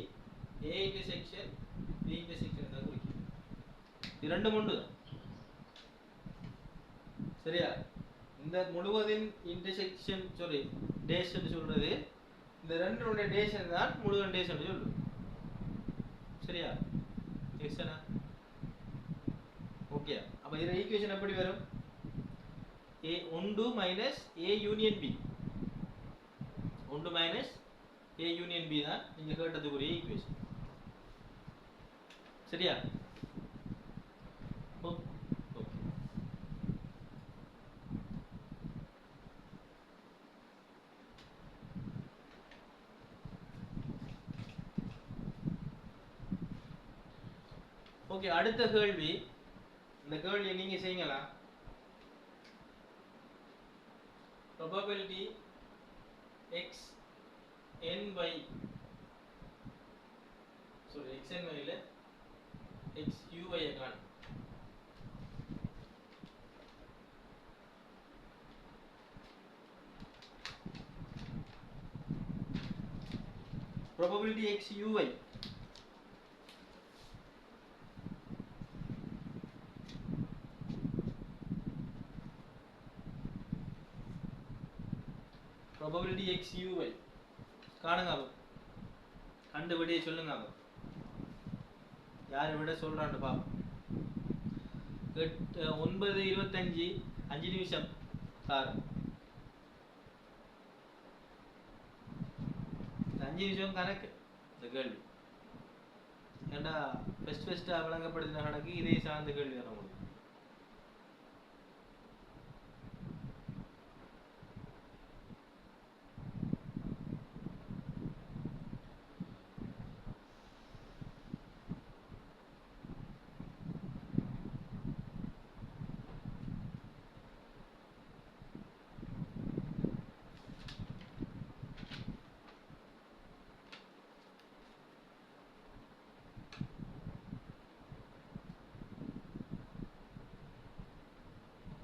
A intersection B intersection தான் குறிக்கும். இரண்டும் உண்டு. சரியா? இந்த முழுவதும் இன்டர்செக்ஷன் டேஷ் என்று சொல்றது இந்த ரெண்டுடைய டேஷ் தான் முழுவதும் டேஷ் என்று சொல்லுது. சரியா? எக்ஸ்னா ஓகே. அப்ப இந்த ஈக்குவேஷன் எப்படி வரும்? A 1 minus A union B 1 minus A union B தான் நீங்க கேட்டதுக்குரிய ஈக்குவேஷன். சரியா? ஓகே, அடுத்த கேள்வி. இந்த கேள்வியை நீங்க செய்யுங்களா? probability x n by x n by ல x u by காண். probability x u y probability x u y காணுங்க. கண்டு விடையை சொல்லுங்க. யார் விட சொல்றான்னு பாப்போம். 9:25 5 நிமிஷம் சார். 5 நிமிஷம் கணக்கு இந்த கேள்வி. ஏண்டா ஃபெஸ்டா விளங்கப்படுத்தின கணக்கு இதே சார்ந்த கேள்வி தான் உங்களுக்கு.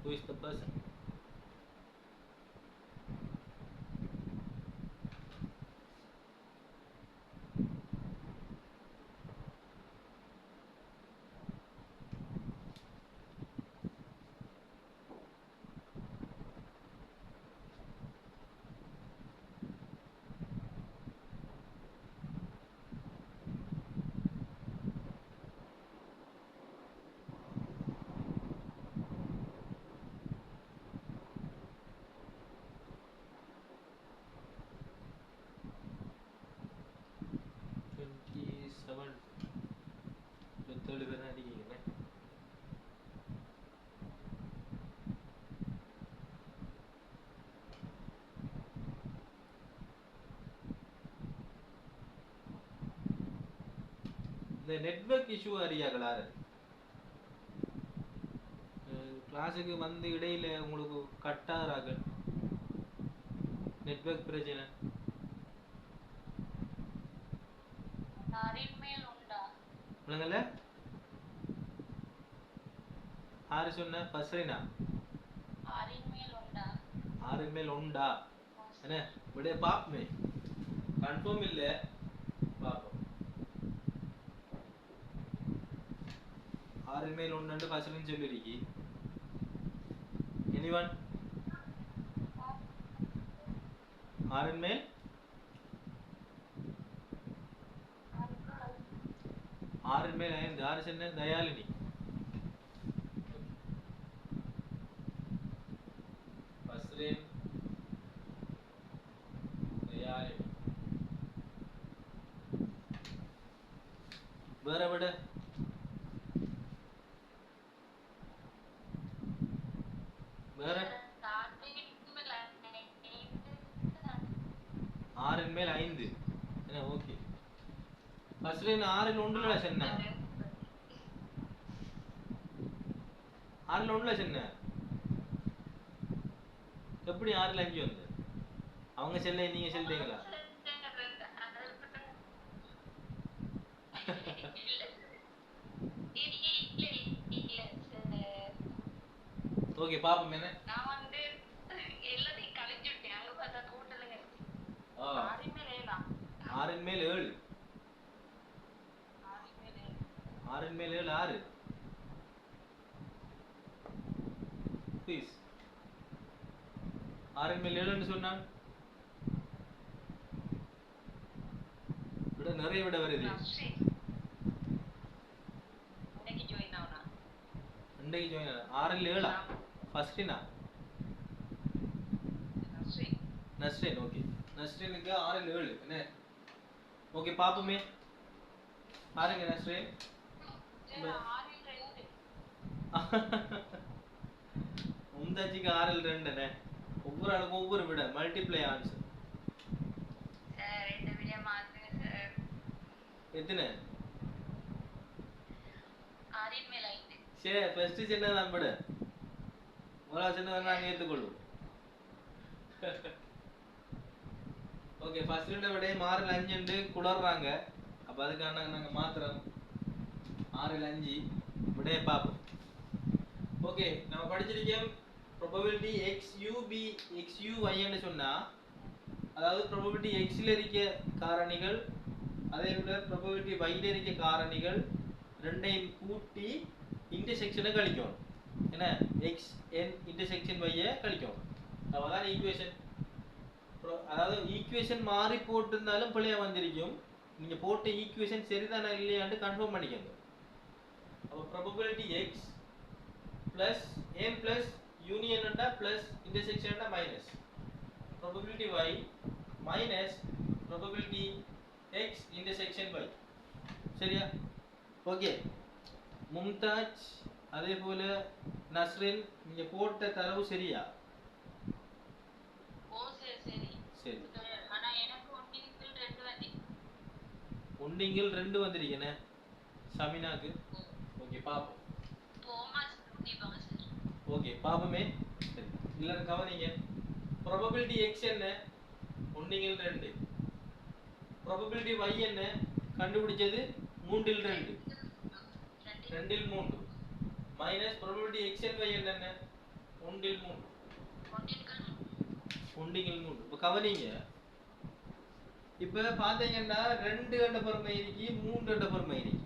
Who is the person? இந்த நெட்வொர்க் இஷ்யூ அறியாங்களா? கிளாஸுக்கு வந்து இடையில உங்களுக்கு கட்டாகிறார்கள் நெட்வொர்க் பிரச்சனை. ஆறின் மேல் உண்டா விளங்கல ஆறு சொன்ன பஸ்ரினா ஆறின் மேல் உண்டா ஆறின் மேல் உண்டா என்ன விட பாப்பமே கன்ஃபார்ம் இல்ல பாப்போம் ஆறின் மேல் உண்டு பஸ்ரின்னு சொல்லிருக்கி எனிவன் ஆறின் மேல் ஆறின் மேல் 5 ஆறு சொன்ன தயாலினி பஸ்ரின் தயாலினி வேற விட வேற ஆறின் மேல் 5 என்ன ஓகே பஸ்ரின் ஆறில் உண்டுல சொன்ன ஆறில் உண்டுல சொன்ன எப்படி 6ல 5 வந்து அவங்க செல்ல நீங்க செல்றீங்களா ஓகே பாப்போம் என்ன நான் வந்து எல்லாத்தையும் கழிச்சுட்டேன் அங்க பார்த்தா கூட்டலுங்க ஆறின் மேல் 7 ஆறின் மேல் 7 ஆறின் மேல் 7 6 ப்ளீஸ் ஆறின் மேல் 7 சொன்னான் விட நிறைய விட வருது இன்னைக்கு ஜாயின் ஆவனா இன்னைக்கு ஜாயின் 6ல் 7 ஃபர்ஸ்ட்னா நஸ்ரின் ஓகே நஸ்ரினுக்கு 6ல் 7 என்ன ஓகே பாப்போமே பாருங்க நஸ்ரின் 6ல் 2 மும்தாஜிக்கு 6ல் 2 என்ன ஒவ்வொரு ஆளுக்கும் ஒவ்வொரு விட மல்டிப்ளை ஆன்சர் சார் இந்த விட மாத்துங்க சார் எத்தனை 6ன் மேல் 5 சரி ஃபர்ஸ்ட் சின்னதான் விட முதல்ல சின்னதான் நாங்கள் ஏற்றுக்கொள்வோம் ஓகே ஃபர்ஸ்ட் விட 6ல் 5 குளர்றாங்க அப்போ அதுக்கான நாங்கள் மாத்துறோம் 6ல் 5 விடையை பார்ப்போம் ஓகே நம்ம படிச்சிருக்கோம் ப்ராபபிலிட்டி XUY ன்னு சொன்னா அதாவது ப்ராபபிலிட்டி Xல இருக்க காரணிகள் அதே விட ப்ராபபிலிட்டி Yல இருக்க காரணிகள் ரெண்டையும் கூட்டி இன்டர்செக்ஷனை கழிக்கணும் என்ன XN இன்டர்செக்ஷன் Y கழிக்கணும் அதான் ஈக்குவேஷன் அதாவது ஈக்குவேஷன் மாறி போட்டிருந்தாலும் பிழையா வந்திருக்கும் நீங்க போட்ட ஈக்குவேஷன் சரிதானா இல்லையான்னு கன்ஃபார்ம் பண்ணிக்கங்க அப்போ probability X plus n plus union and plus intersection and minus probability Y minus probability X intersection Y சரியா ஓகே மும்தாஜ் அதே போல நஸ்ரின் நீங்க போட்ட தரவு சரியா ஓ சரி சரி ஆனா எனக்கு ஒன்றிங்கில் 2 வந்து ஒன்றிங்கில் 2 வந்திருக்கேனே சமினாக்கு ஓகே பாப்போம் ஓகே பாப்போமே சரி இல்ல கவனிங்க ப்ராபபிலிட்டி X என்ன ஒன்றிங்கில் 2 ப்ராபபிலிட்டி Y என்ன கண்டுபிடிச்சது 3ல் 2 2ல் 3 minus probability X and Y என்ன 1ல் 3 ஒன்றிங்கில் 3 இப்போ கவனிங்க இப்போ பாத்தீங்கன்னா 2 என்ற பெருமை இருக்கு 3 என்ற பெருமை இருக்கு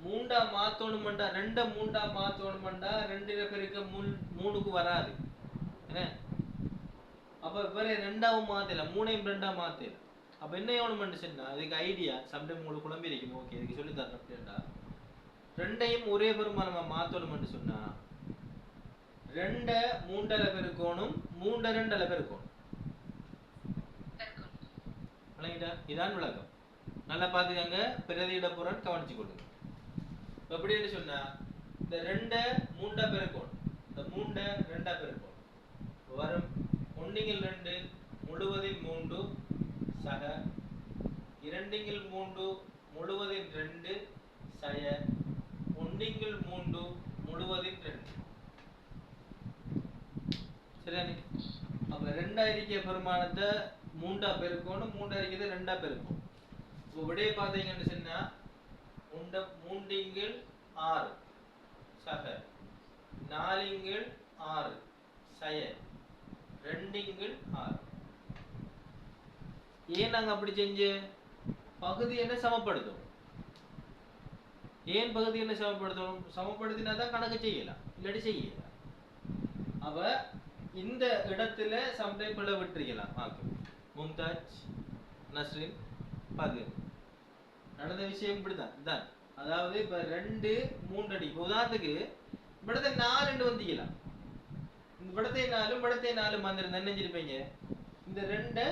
3 மாத்தணும்டா 2 3 மாத்தணும்டா 2 பெருக்க 3க்கு வராது என்ன அப்ப வேற 2ஆவும் மாத்தல 3ஐயும் 2ஆ மாத்தல அப்ப என்ன செய்யணும்னு சொன்னா அதுக்கு ஐடியா சம்டைம் உங்களுக்கு குழம்பி இருக்கும் ஓகே இதுக்கு சொல்லி தரேன் அப்படின்னா 2ஐயும் ஒரே பெருமானமா மாத்தணும்னு சொன்னா 2 3ஆல பெருக்கணும் 3 2ஆல பெருக்கணும் விளங்கிட்டா இதான் விளக்கம் நல்லா பாத்துக்கங்க பிரதியிட புறன் கவனிச்சு கொள்ளுங்க எப்படின்னு சொன்னா இந்த 2 3ஆ பெருக்கணும் இந்த 3 2ஆ பெருக்கணும் வரும் ஒன்றிங்கில் 2 முழுவதில் 3 சக இரண்டிங்கில் 3 முழுவதில் 2 சய ஒன்றிங்கில் 3 முழுவதில் 2 சரியானே அப்ப 2 இருக்க பெருமானத்தை 3ஆ பெருக்கணும் 3 இருக்கிறது 2ஆ பெருக்கணும் விடைய பார்த்தீங்கன்னு சொன்னா 3 6 சக 4 6 சய 2 6. ஏன் நாங்க அப்படி செஞ்சு பகுதி என்ன சமப்படுத்தும்? ஏன் பகுதி என்ன சமப்படுத்தும்? சமப்படுத்தினா தான் கணக்கு செய்யலாம், இல்லாட்டி செய்யலாம். அவ இந்த இடத்துல சம்டைம் பிள்ளை விட்டுருக்கலாம். மும்தாஜ் நஸ்ரின் பாதுகாப்பு நடந்த விஷயம் இப்படிதான் தான். அதாவது இப்ப 2 3 அடி உதாரணத்துக்கு விடத்தை 4 வந்திக்கலாம். இந்த விடத்தை 4 வந்திருந்தா நினைஞ்சிருப்பீங்க. இந்த 2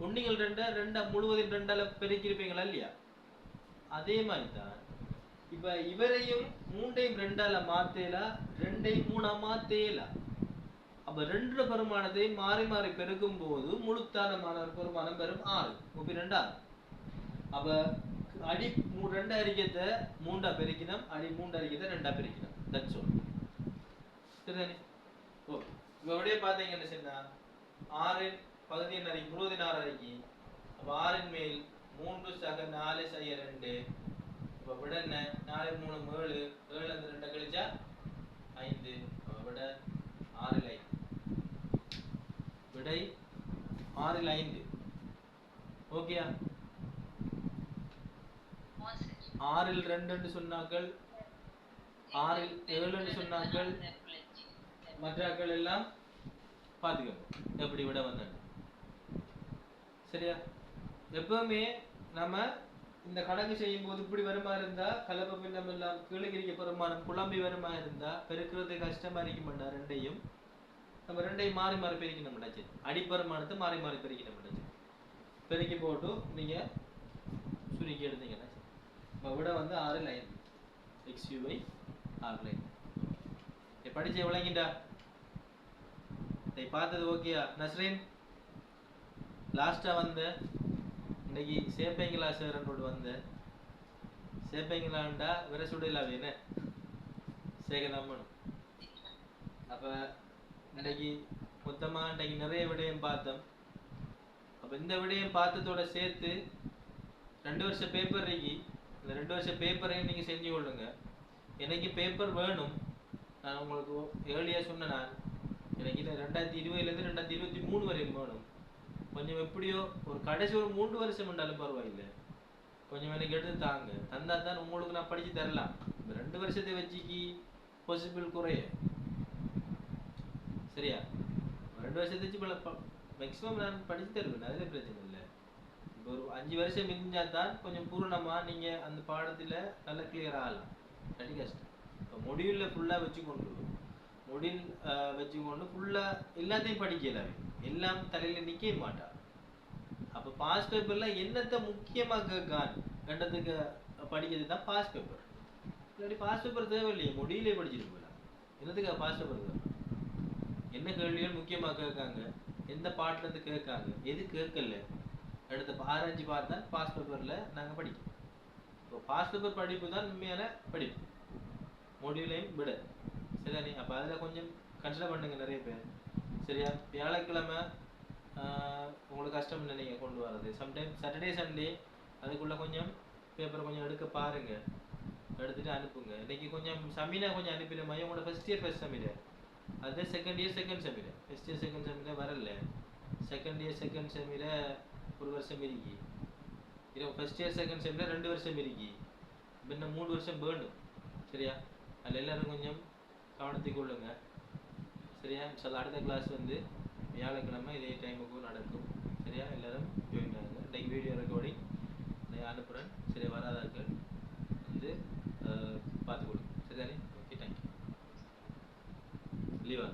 ஒன்னிகள் 2 முழுவதும் 2ஆல பெருக்கிருப்பீங்களா இல்லையா? அதே மாதிரி தான் இப்ப இவரையும் 3ஐயும் 2ஆல மாத்தேலாம், 2ஐயும் 3ஆ மாத்தேலாம். அப்ப 2 பெருமானத்தை மாறி மாறி பெருக்கும் போது முழுத்தான பெருமானம் பெறும் 6. 32 6. அப்ப அடி 2 அறிக்கத்தை 3ஆ பெருக்கினோம், அடி 3 அறிக்கத்தை 2ஆ பெருக்கினோம். That's all. சரிதானே? ஓகே. இப்ப அப்படியே பாத்தீங்கன்னு சொன்னா 6 பகுதி என்ன அறிக்கை? 26 அறிக்கை. அப்ப 6 மேல் 3 சக 4 சய 2. அப்ப விட என்ன? 4 3 7. 7 அந்த 2 கழிச்சா 5. அப்ப விட 6 5. விடை 6 5. ஓகேயா? 6 2 சொன்னாக்கள், 6 7 சொன்னாக்கள், மற்றாக்கள் எல்லாம் பாத்துக்கணும் எப்படி விட வந்தாங்க. சரியா? எப்பவுமே நம்ம இந்த கணக்கு செய்யும் போது இப்படி வருமா இருந்தா கலப்ப பின்னம் எல்லாம் கீழகிரிக்க பெருமானம் குழம்பி வருமா இருந்தா பெருக்கிறது கஷ்டமா இருக்க மாட்டா. 2ஐயும் நம்ம 2ஐயும் மாறி மாறி பெருக்கணும் முடிச்சு. அடிப்பெருமானத்தை மாறி மாறி பெருக்கணும் முடிச்சு. பெருக்கி போட்டு நீங்க சுருக்கி எடுத்தீங்கன்னா விட வந்து 6 லைன் XUY 6 லைன். படிச்ச விளங்கிட்டா? பார்த்தது ஓகேயா? நஸ்ரீன் லாஸ்டா வந்த இன்னைக்கு சேப்பைங்களா சேரனோடு வந்த சேப்பைங்களாண்டா விரசுடையில வேணே சேகனம்மனும். அப்ப இன்னைக்கு மொத்தமா இன்னைக்கு நிறைய விடயம் பார்த்தோம். அப்ப இந்த விடயம் பார்த்ததோட சேர்த்து 2 வருஷ பேப்பர் இருக்கு. இந்த 2 வருஷ பேப்பரையும் நீங்க செஞ்சு கொள்ளுங்க. எனக்கு பேப்பர் வேணும். நான் உங்களுக்கு ஏர்லியா சொன்னேன். நான் எனக்கு 2020 2023 வரையும் வேணும். கொஞ்சம் எப்படியோ ஒரு கடைசி ஒரு 3 வருஷம் இருந்தாலும் பரவாயில்லை, கொஞ்சம் எனக்கு எடுத்து தாங்க. தந்தா தான் உங்களுக்கு நான் படிச்சு தரலாம். இந்த 2 வருஷத்தை வச்சுக்கு பாசிபிள் குறைய. சரியா? 2 வருஷத்தை வச்சு மேக்சிமம் நான் படிச்சு தருவேன், அதுல பிரச்சனை இல்லை. இப்போ ஒரு 5 வருஷம் இருந்தா தான் கொஞ்சம் பூரணமா நீங்க அந்த பாடத்துல நல்லா கிளியர் ஆகலாம். அது கஷ்டம். இப்போ மொடியூல்ல ஃபுல்லா வச்சுக்கொண்டு ஃபுல்லா எல்லாத்தையும் படிக்கல, எல்லாம் தலையில நிக்க மாட்டா. அப்ப பாஸ் பேப்பர்ல என்னத்தை முக்கியமா கேட்கான் கண்டத்துக்கு படிக்கிறது தான் பாஸ் பேப்பர். இல்லாட்டி பாஸ் பேப்பர் தேவையில்லையே, மொடியிலே படிச்சுட்டு போகலாம். என்னத்துக்கு பாஸ் பேப்பர் தேவை? என்ன கேள்விகள் முக்கியமா கேட்காங்க, எந்த பாட்டுல இருந்து கேட்காங்க, எது கேட்கல எடுத்து ஆராய்ச்சி பார்த்தா பாஸ் பேப்பர்ல நாங்க படிக்கோம். இப்போ பாஸ் பேப்பர் படிப்பு தான் உண்மையான படிப்பு, மொடியூலையும் விட. சரிதானே? அப்போ அதில் கொஞ்சம் கன்சிடர் பண்ணுங்க நிறைய பேர். சரியா? வியாழக்கிழமை உங்களுக்கு கஷ்டம் இல்லை நீங்கள் கொண்டு வரது. சம்டைம் சாட்டர்டே சண்டே அதுக்குள்ளே கொஞ்சம் பேப்பரை கொஞ்சம் எடுக்க பாருங்க, எடுத்துட்டு அனுப்புங்க. இன்னைக்கு கொஞ்சம் சமீனா கொஞ்சம் அனுப்பின மாதிரி உங்களோட ஃபர்ஸ்ட் இயர் ஃபர்ஸ்ட் செமினார், அது second year second seminar. First year second seminar வரல, செகண்ட் இயர் செகண்ட் செமினார் ஒரு வருஷம் இருக்கு. இது ஃபர்ஸ்ட் இயர் செகண்ட் செமினார் 2 வருஷம் இருக்கு. இன்னும் 3 வருஷம் வேணும். சரியா? அதில் எல்லாரும் கொஞ்சம் கவனத்தை கொள்ளுங்க. சரியா? அடுத்த கிளாஸ் வந்து வியாழக்கிழமை இதே டைமுக்கு நடக்கும். சரியா? எல்லாரும் ஜாயின் ஆகுங்க. இன்னைக்கு வீடியோ ரெக்கார்டிங் நான் அனுப்புகிறேன். சரியா? வராதாக்கள் வந்து பார்த்துக்கொள்ளுங்க. சரிதானே? Okay, thank you. லீவா?